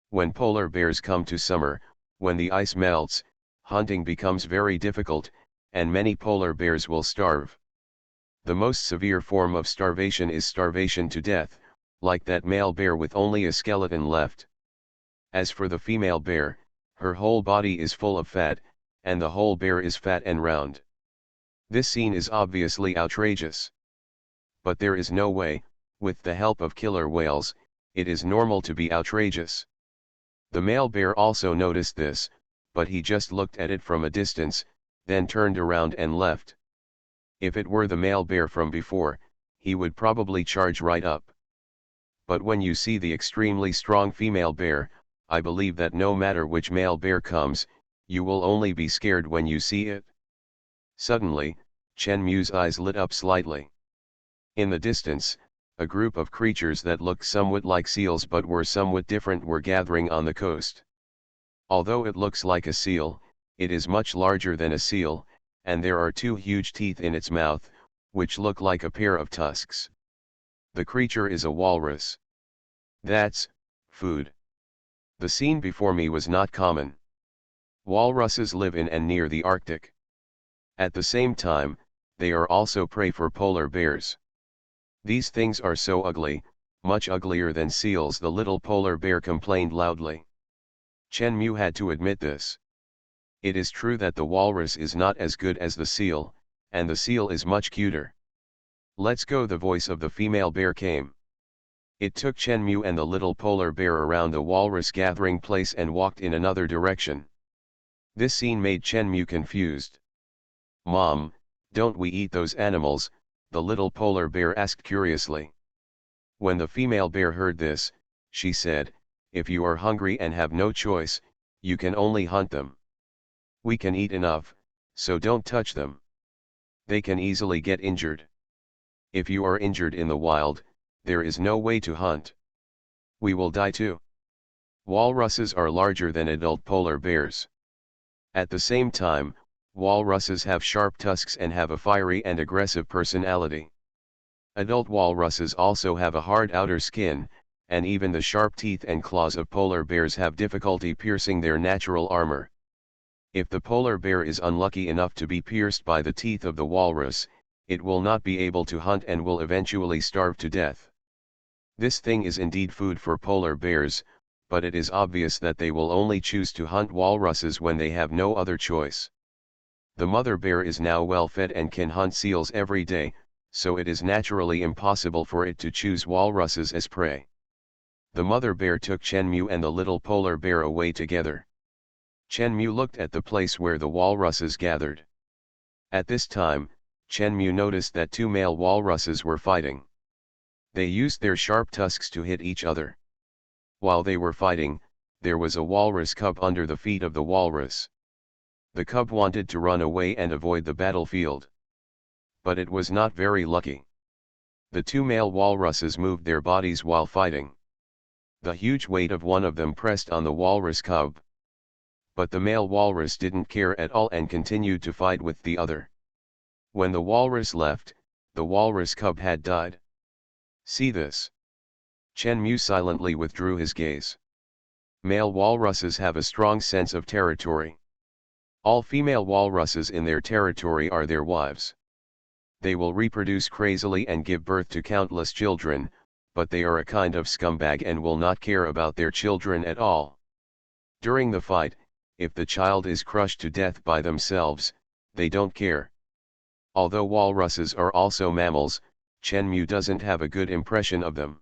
When polar bears come to summer, when the ice melts, hunting becomes very difficult, and many polar bears will starve. The most severe form of starvation is starvation to death, like that male bear with only a skeleton left. As for the female bear, her whole body is full of fat, and the whole bear is fat and round. This scene is obviously outrageous. But there is no way, with the help of killer whales, it is normal to be outrageous. The male bear also noticed this, but he just looked at it from a distance, then turned around and left. If it were the male bear from before, he would probably charge right up. But when you see the extremely strong female bear, I believe that no matter which male bear comes, you will only be scared when you see it. Suddenly, Chenmu's eyes lit up slightly. In the distance, a group of creatures that looked somewhat like seals but were somewhat different were gathering on the coast. Although it looks like a seal, it is much larger than a seal, and there are two huge teeth in its mouth, which look like a pair of tusks. The creature is a walrus. That's food. The scene before me was not common. Walruses live in and near the Arctic. At the same time, they are also prey for polar bears. "These things are so ugly, much uglier than seals," the little polar bear complained loudly. Chenmu had to admit this. It is true that the walrus is not as good as the seal, and the seal is much cuter. "Let's go," the voice of the female bear came. It took Chenmu and the little polar bear around the walrus gathering place and walked in another direction. This scene made Chenmu confused. "Mom, don't we eat those animals?" the little polar bear asked curiously. When the female bear heard this, she said, "If you are hungry and have no choice, you can only hunt them. We can eat enough, so don't touch them. They can easily get injured. If you are injured in the wild, there is no way to hunt. We will die too." Walruses are larger than adult polar bears. At the same time, walruses have sharp tusks and have a fiery and aggressive personality. Adult walruses also have a hard outer skin, and even the sharp teeth and claws of polar bears have difficulty piercing their natural armor. If the polar bear is unlucky enough to be pierced by the teeth of the walrus, it will not be able to hunt and will eventually starve to death. This thing is indeed food for polar bears, but it is obvious that they will only choose to hunt walruses when they have no other choice. The mother bear is now well fed and can hunt seals every day, so it is naturally impossible for it to choose walruses as prey. The mother bear took Chenmu and the little polar bear away together. Chenmu looked at the place where the walruses gathered. At this time, Chenmu noticed that two male walruses were fighting. They used their sharp tusks to hit each other. While they were fighting, there was a walrus cub under the feet of the walrus. The cub wanted to run away and avoid the battlefield. But it was not very lucky. The two male walruses moved their bodies while fighting. The huge weight of one of them pressed on the walrus cub. But the male walrus didn't care at all and continued to fight with the other. When the walrus left, the walrus cub had died. See this. Chenmu silently withdrew his gaze. Male walruses have a strong sense of territory. All female walruses in their territory are their wives. They will reproduce crazily and give birth to countless children, but they are a kind of scumbag and will not care about their children at all. During the fight, if the child is crushed to death by themselves, they don't care. Although walruses are also mammals, Chenmu doesn't have a good impression of them.